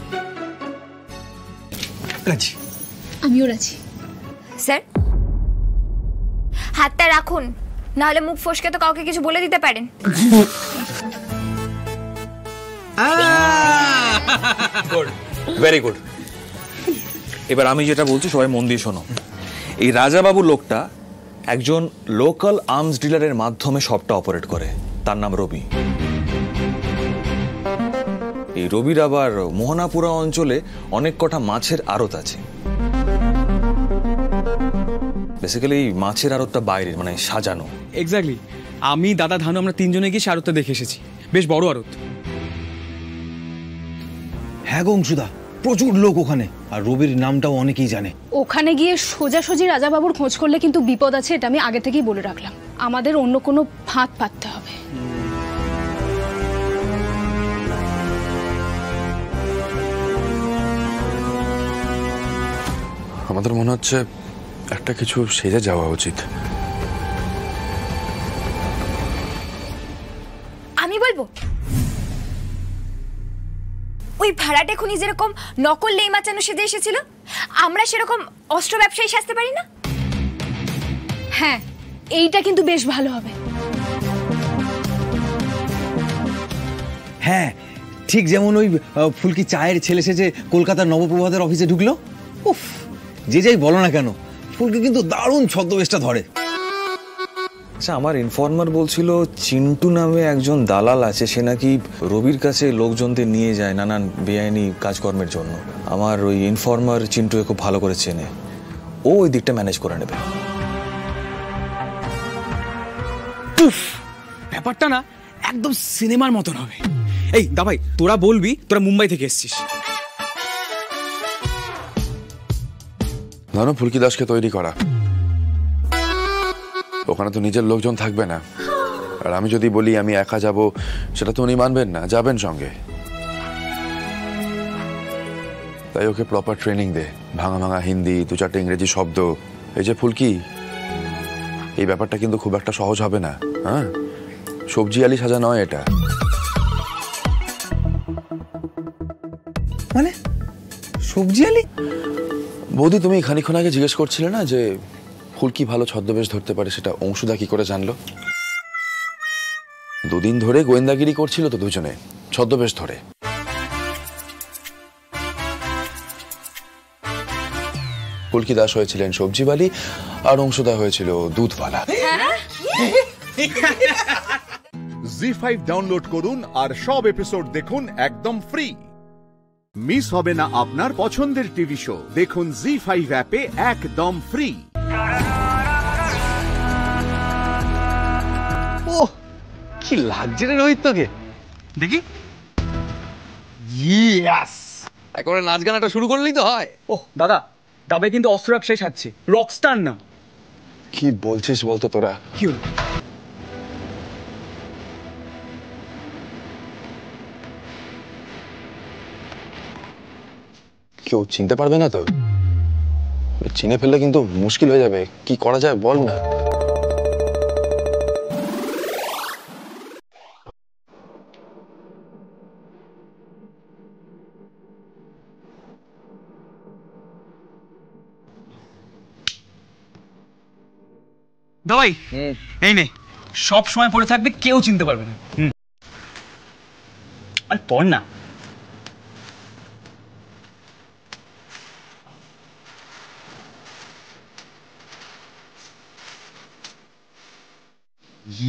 Speaker 12: রাজি।
Speaker 17: আমিও রাজি।
Speaker 3: স্যার, হাতটা রাখুন, না হলে মুখ ফসকে তো কাউকে কিছু বলে দিতে পারেন।
Speaker 4: Good, very good. এবার আমি যেটা বলছি সবাই মন দিয়ে শোনো। এই রাজাবাবু লোকটা একজন লোকাল আর্মস ডিলারের মাধ্যমে সবটা অপারেট করে। তার নাম রবি। এই রবির আবার মোহনাপুরা অঞ্চলে অনেক কটা মাছের আড়ত আছে। বেসিক্যালি মাছের আড়তটা বাইরে, মানে সাজানো।
Speaker 2: এক্স্যাক্টলি। আমি দাদা ধানু আমরা তিনজনে গিয়ে আড়তটা দেখে এসেছি। বেশ বড় আড়ত।
Speaker 13: হ্যাঁ গো অংশুদা, প্রচুর লোক ওখানে, আর রবির নামটাও অনেকেই জানে।
Speaker 20: ওখানে গিয়ে সোজাসুজি রাজাবাবুর খোঁজ করলে কিন্তু বিপদ আছে, এটা আমি আগে থেকেই বলে রাখলাম। আমাদের অন্য কোনো ফাঁদ পাততে হবে।
Speaker 21: আমাদের মনে হচ্ছে একটা কিছু সেজে যাওয়া উচিত।
Speaker 3: আমি বলবো, ওই ভাড়াটে খুনি যেরকম নকল লেই মাচানো সেজে এসেছিল, আমরা সেরকম অস্ত্র ব্যবসায়ী সাজতে পারি না?
Speaker 20: হ্যাঁ, এইটা কিন্তু বেশ ভালো হবে।
Speaker 13: হ্যাঁ, ঠিক যেমন ওই ফুলকি চায়ের ছেলে সেজে কলকাতার নবপ্রভাতের অফিসে ঢুকলো। উফ, যে যাই বলো না কেন, ফুলকি কিন্তু দারুণ ছদ্মবেশটা ধরে।
Speaker 4: আচ্ছা, আমার ইনফর্মার বলছিল চিন্টু নামে একজন দালাল আছে, সে নাকি রবির কাছে লোকজনদের নিয়ে যায় নানান বেআইনি কাজকর্মের জন্য। আমার ওই ইনফর্মার চিন্টুকে খুব ভালো করে চেনে, ও ওই দিকটা ম্যানেজ করে নেবে।
Speaker 5: ব্যাপারটা না একদম সিনেমার মতন হবে। এই দাবাই, তোরা বলবি তোরা মুম্বাই থেকে এসেছিস।
Speaker 21: ধরো ফুলকি দাসকে তৈরি করা, ওখানে তো নিজের লোকজন থাকবে না, আর আমি যদি বলি আমি একা যাব, সেটা তো উনি মানবেন না, যাবেন সঙ্গে। তাই ওকে প্রপার ট্রেনিং দে, ভাঙা ভাঙা হিন্দি, 2-4টে ইংরেজি শব্দ। এই যে ফুলকি, এই ব্যাপারটা কিন্তু খুব একটা সহজ হবে না। হ্যাঁ, সবজি আলি সাজা নয় এটা।
Speaker 13: মানে সবজি আলি?
Speaker 21: বৌদি, তুমি খানিকক্ষণ আগে জিজ্ঞেস করছিলে না যে ফুলকি ভালো ছদ্মবেশ ধরতে পারে, সেটা অংশুদা কি করে জানলো? 2 দিন ধরে গোয়েন্দাগিরি করছিল তো দুজনে, ছদ্মবেশ ধরে। ফুলকি দাস হয়েছিলেন সবজিওয়ালি আর অংশুদা হয়েছিল দুধওয়ালা।
Speaker 1: জি5 ডাউনলোড করুন আর সব এপিসোড দেখুন একদম ফ্রি। মিস হবে না আপনার পছন্দের টিভি শো, দেখুন জি5 অ্যাপে একদম ফ্রি।
Speaker 13: ও কি লাগছে রে রোহিত তোকে, দেখি। ইয়েস, একবারে নাচ গানাটা শুরু করলেই তো হয়।
Speaker 5: ও দাদা, দাবাই কিন্তু অস্ত্র ব্যবসায় ছাড়ছে, রকস্টার না।
Speaker 21: কি বলছিস বলতো তোরা?
Speaker 5: কি হলো?
Speaker 21: কেউ চিনতে পারবে না তো? চিনে ফেললে কিন্তু মুশকিল হয়ে যাবে। কি করা যায় বল না।
Speaker 5: দাবাই, এই নে, সব সময় পড়ে থাকবে, কেউ চিনতে পারবে না। আর পড় না।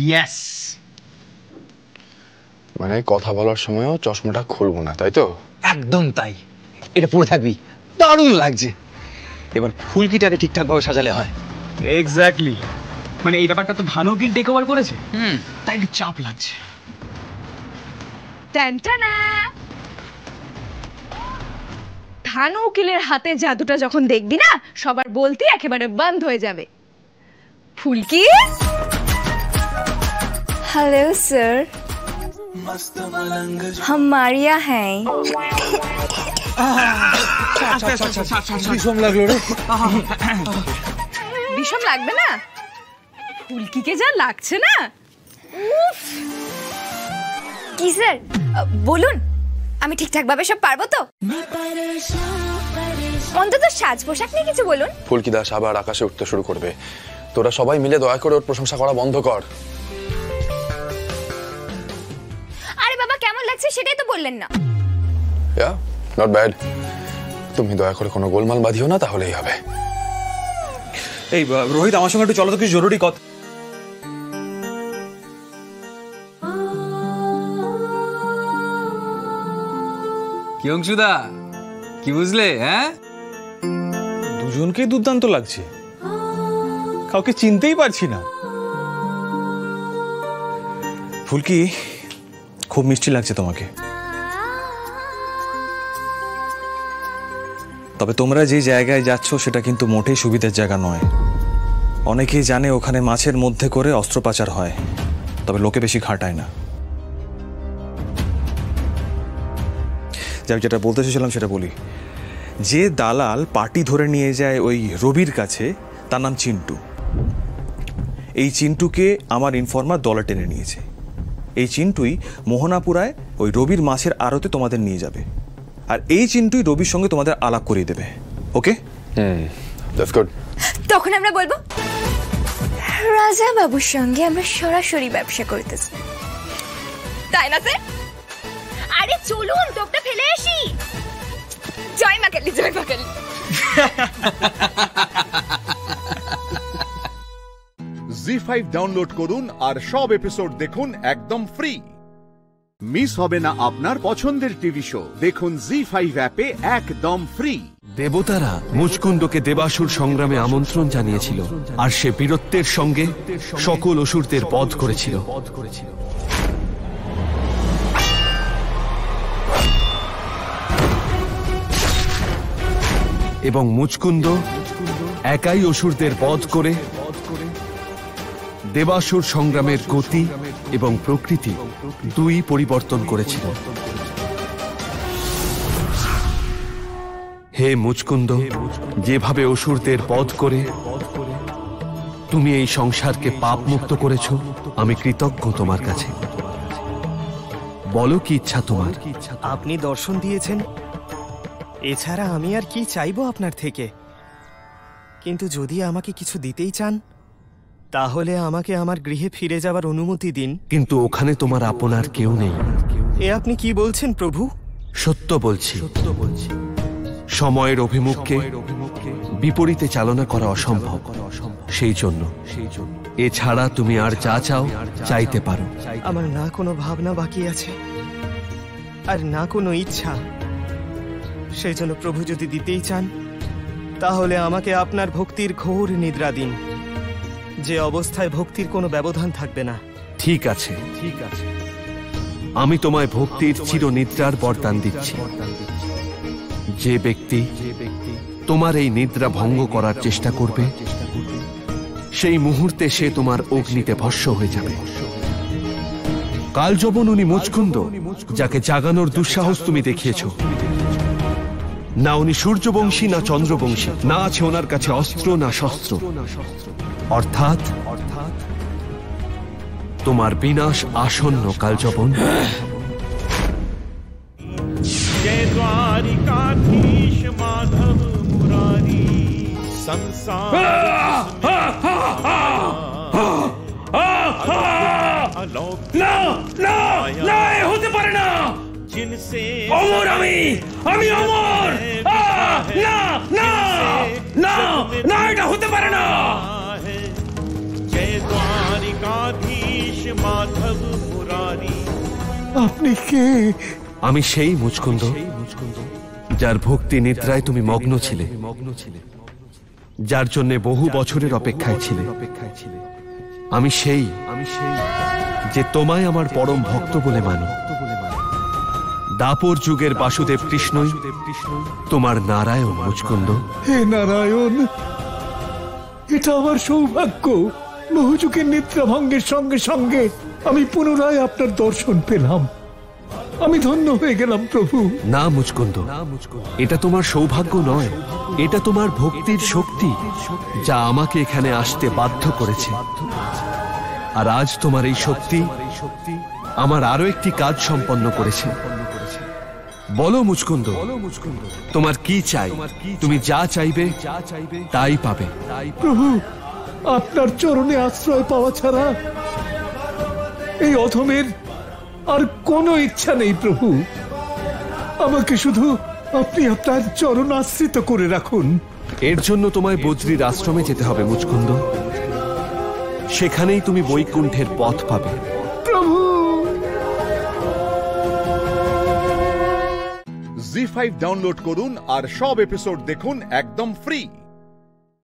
Speaker 5: ইয়েস,
Speaker 21: মানে কথা বলার সময়ও চশমাটা খুলবো না, তাই তো?
Speaker 13: একদম তাই, এটা পরে থাকবি, দারুণ লাগছে। এবার ফুলকিটাকে ঠিকঠাক ভাবে সাজালে হয়।
Speaker 5: এক্স্যাক্টলি, মানে এই ব্যাপারটা তো ভানু উকিল টেক ওভার করেছে, তাই একটু চাপ লাগছে।
Speaker 7: ভানু উকিলের হাতে জাদুটা যখন দেখবি না, সবার বলতে একেবারে বন্ধ হয়ে যাবে। ফুলকি,
Speaker 3: हेलो सर, हम मारिया हैं।
Speaker 13: বিষম লাগলো রে।
Speaker 7: বিষম লাগবে না? ফুলকিকে যা লাগছে না, উফ।
Speaker 3: কি স্যার বলুন, আমি ঠিকঠাক ভাবে সব পারবো তো? অন্তত সাজ পোশাক নিয়ে কিছু বলুন।
Speaker 21: ফুলকি দাস আবার আকাশে উঠতে শুরু করবে, তোরা সবাই মিলে দয়া করে ওর প্রশংসা করা বন্ধ কর।
Speaker 3: আরে বাবা, কেমন লাগছে সেটাই তো বললেন না।
Speaker 21: ইয়া, নট ব্যাড। তুমি দয়া করে কোনো গোলমাল বাঁধিও না, তাহলেই হবে।
Speaker 4: এই রোহিত, আমার সঙ্গে একটু চলো তো, কিছু জরুরি কথা।
Speaker 2: কি অংশুদা, কি বুঝলে? হ্যাঁ,
Speaker 4: দুজনকেই দুর্দান্ত লাগছে, কাউকে চিনতেই পারছি না। ফুলকি, খুব মিষ্টি লাগছে তোমাকে। তবে তোমরা যে জায়গায় যাচ্ছ সেটা কিন্তু মোটেই সুবিধার জায়গা নয়। অনেকেই জানে ওখানে মাছের মধ্যে করে অস্ত্র পাচার হয়, তবে লোকে বেশি ঘাটায় না। যাই, যেটা বলতে চেয়েছিলাম সেটা বলি। যে দালাল পার্টি ধরে নিয়ে যায় ওই রবির কাছে, তার নাম চিন্টু। এই চিন্টুকে আমার ইনফর্মার দলে টেনে নিয়েছে। এই চিন্টুই মোহনাপুরায় ওই রবির মাছের আড়তে তোমাদের নিয়ে যাবে, আর এই চিন্টুই রবির সঙ্গে তোমাদের আলাপ করিয়ে দেবে। ওকে?
Speaker 21: That's good.
Speaker 3: তখন আমরা বলবো রাজা বাবুর সঙ্গে আমরা সরাসরি ব্যবসা করতেছি, তাই না স্যার? আর
Speaker 17: আরে চলুন তোপটা ফেলে আসি। জয় মা কালী, জয় মা কালী।
Speaker 1: জি5 ডাউনলোড করুন আর সব এপিসোড দেখুন একদম ফ্রি। মিস হবে না আপনার পছন্দের টিভি শো, দেখুন জি5 অ্যাপে একদম ফ্রি।
Speaker 8: দেবতারা মুচকুন্দকে দেবাসুর সংগ্রামে আমন্ত্রণ জানিয়েছিল, আর সে বীরত্বের সঙ্গে সকল অসুরদের বধ করেছিল। এবং মুচকুন্দ একাই অসুরদের বধ করে দেবাসুর সংগ্রামের গতি এবং প্রকৃতি দুই পরিবর্তন করেছিল। হে মুচকুন্দ, যেভাবে অসুরদের বধ করে তুমি এই সংসারকে পাপ মুক্ত করেছ, আমি কৃতজ্ঞ তোমার কাছে। বলো কি ইচ্ছা তোমার?
Speaker 10: আপনি দর্শন দিয়েছেন, এছাড়া আমি আর কি চাইবো আপনার থেকে। কিন্তু যদি আমাকে কিছু দিতেই চান, তাহলে আমাকে আমার গৃহে ফিরে যাওয়ার অনুমতি দিন।
Speaker 8: কিন্তু ওখানে তোমার আপনার কেউ নেই।
Speaker 10: এ আপনি কি বলছেন প্রভু?
Speaker 8: সত্য বলছি। সময়ের অভিমুখকে বিপরীতে চালনা করা অসম্ভব। সেই জন্য এছাড়া তুমি আর যা চাও চাইতে পারো।
Speaker 10: আমার না কোনো ভাবনা বাকি আছে, আর না কোনো ইচ্ছা। সেই জন্য প্রভু যদি দিতেই চান, তাহলে আমাকে আপনার ভক্তির ঘোর নিদ্রা দিন, যে অবস্থায় ভক্তির কোনো ব্যবধান থাকবে না।
Speaker 8: ঠিক আছে, ঠিক আছে, আমি তোমায় ভক্তির চিরনিদ্রার বরদান দিচ্ছি। যে ব্যক্তি তোমার এই নিদ্রা ভঙ্গ করার চেষ্টা করবে, সেই মুহূর্তে সে তোমার অগ্নিতে ভস্ম হয়ে যাবে। কালযবন উনি মুচকুন্দ, যাকে জাগানোর দুঃসাহস তুমি দেখিয়েছ। না উনি সূর্যবংশী না চন্দ্রবংশী, না আছে ওনার কাছে অস্ত্র না শস্ত্র। অর্থাৎ তোমার বিনাশ আসন্ন কালযবন।
Speaker 11: जय द्वारिकाधीश माधव मुरारी संसार
Speaker 22: হতে পারে না।
Speaker 11: जिनसे
Speaker 22: অমর আমি অমর। না না না না, এটা হতে পারে না।
Speaker 11: जय द्वारिकाधीश माधव मुरारी।
Speaker 8: আপনি কে? আমি সেই মুচকুন্দ, যার ভক্তি নিদ্রায় তুমি মগ্ন ছিলে, যার জন্য বহু বছরের অপেক্ষায় ছিলে। আমি সেই যে তোমায় আমার পরম ভক্ত বলে মানি। দাপর যুগের বাসুদেব কৃষ্ণই তোমার নারায়ণ মুচকুন্দ।
Speaker 22: হে নারায়ণ, এটা আমার সৌভাগ্য। বহু যুগের নিদ্রা ভঙ্গের সঙ্গে সঙ্গে আমি পুনরায় আপনার দর্শন পেলাম। আমি ধন্য হয়ে গেলাম প্রভু।
Speaker 8: না মুচকুন্দ, এটা তোমার সৌভাগ্য নয়, এটা তোমার ভক্তির শক্তি, যা আমাকে এখানে আসতে বাধ্য করেছে। আর আজ তোমার এই শক্তি আমার আরো একটি কাজ সম্পন্ন করেছে। বলো মুচকুন্দ, তোমার কি চাই? তুমি যা চাইবে তাই পাবে।
Speaker 22: প্রভু, আপনার চরণে আশ্রয় পাওয়া ছাড়া এই অধমের আর কোনো ইচ্ছা নেই প্রভু। আমাকে শুধু আপনি আপনার চরণ আশ্রিত করে রাখুন।
Speaker 8: এর জন্য তোমায় বজ্রীর আশ্রমে যেতে হবে মুচকুন্দ। সেখানেই তুমি বৈকুণ্ঠের পথ পাবে।
Speaker 22: প্রভু।
Speaker 1: জি5 ডাউনলোড করুন আর সব এপিসোড দেখুন একদম ফ্রি।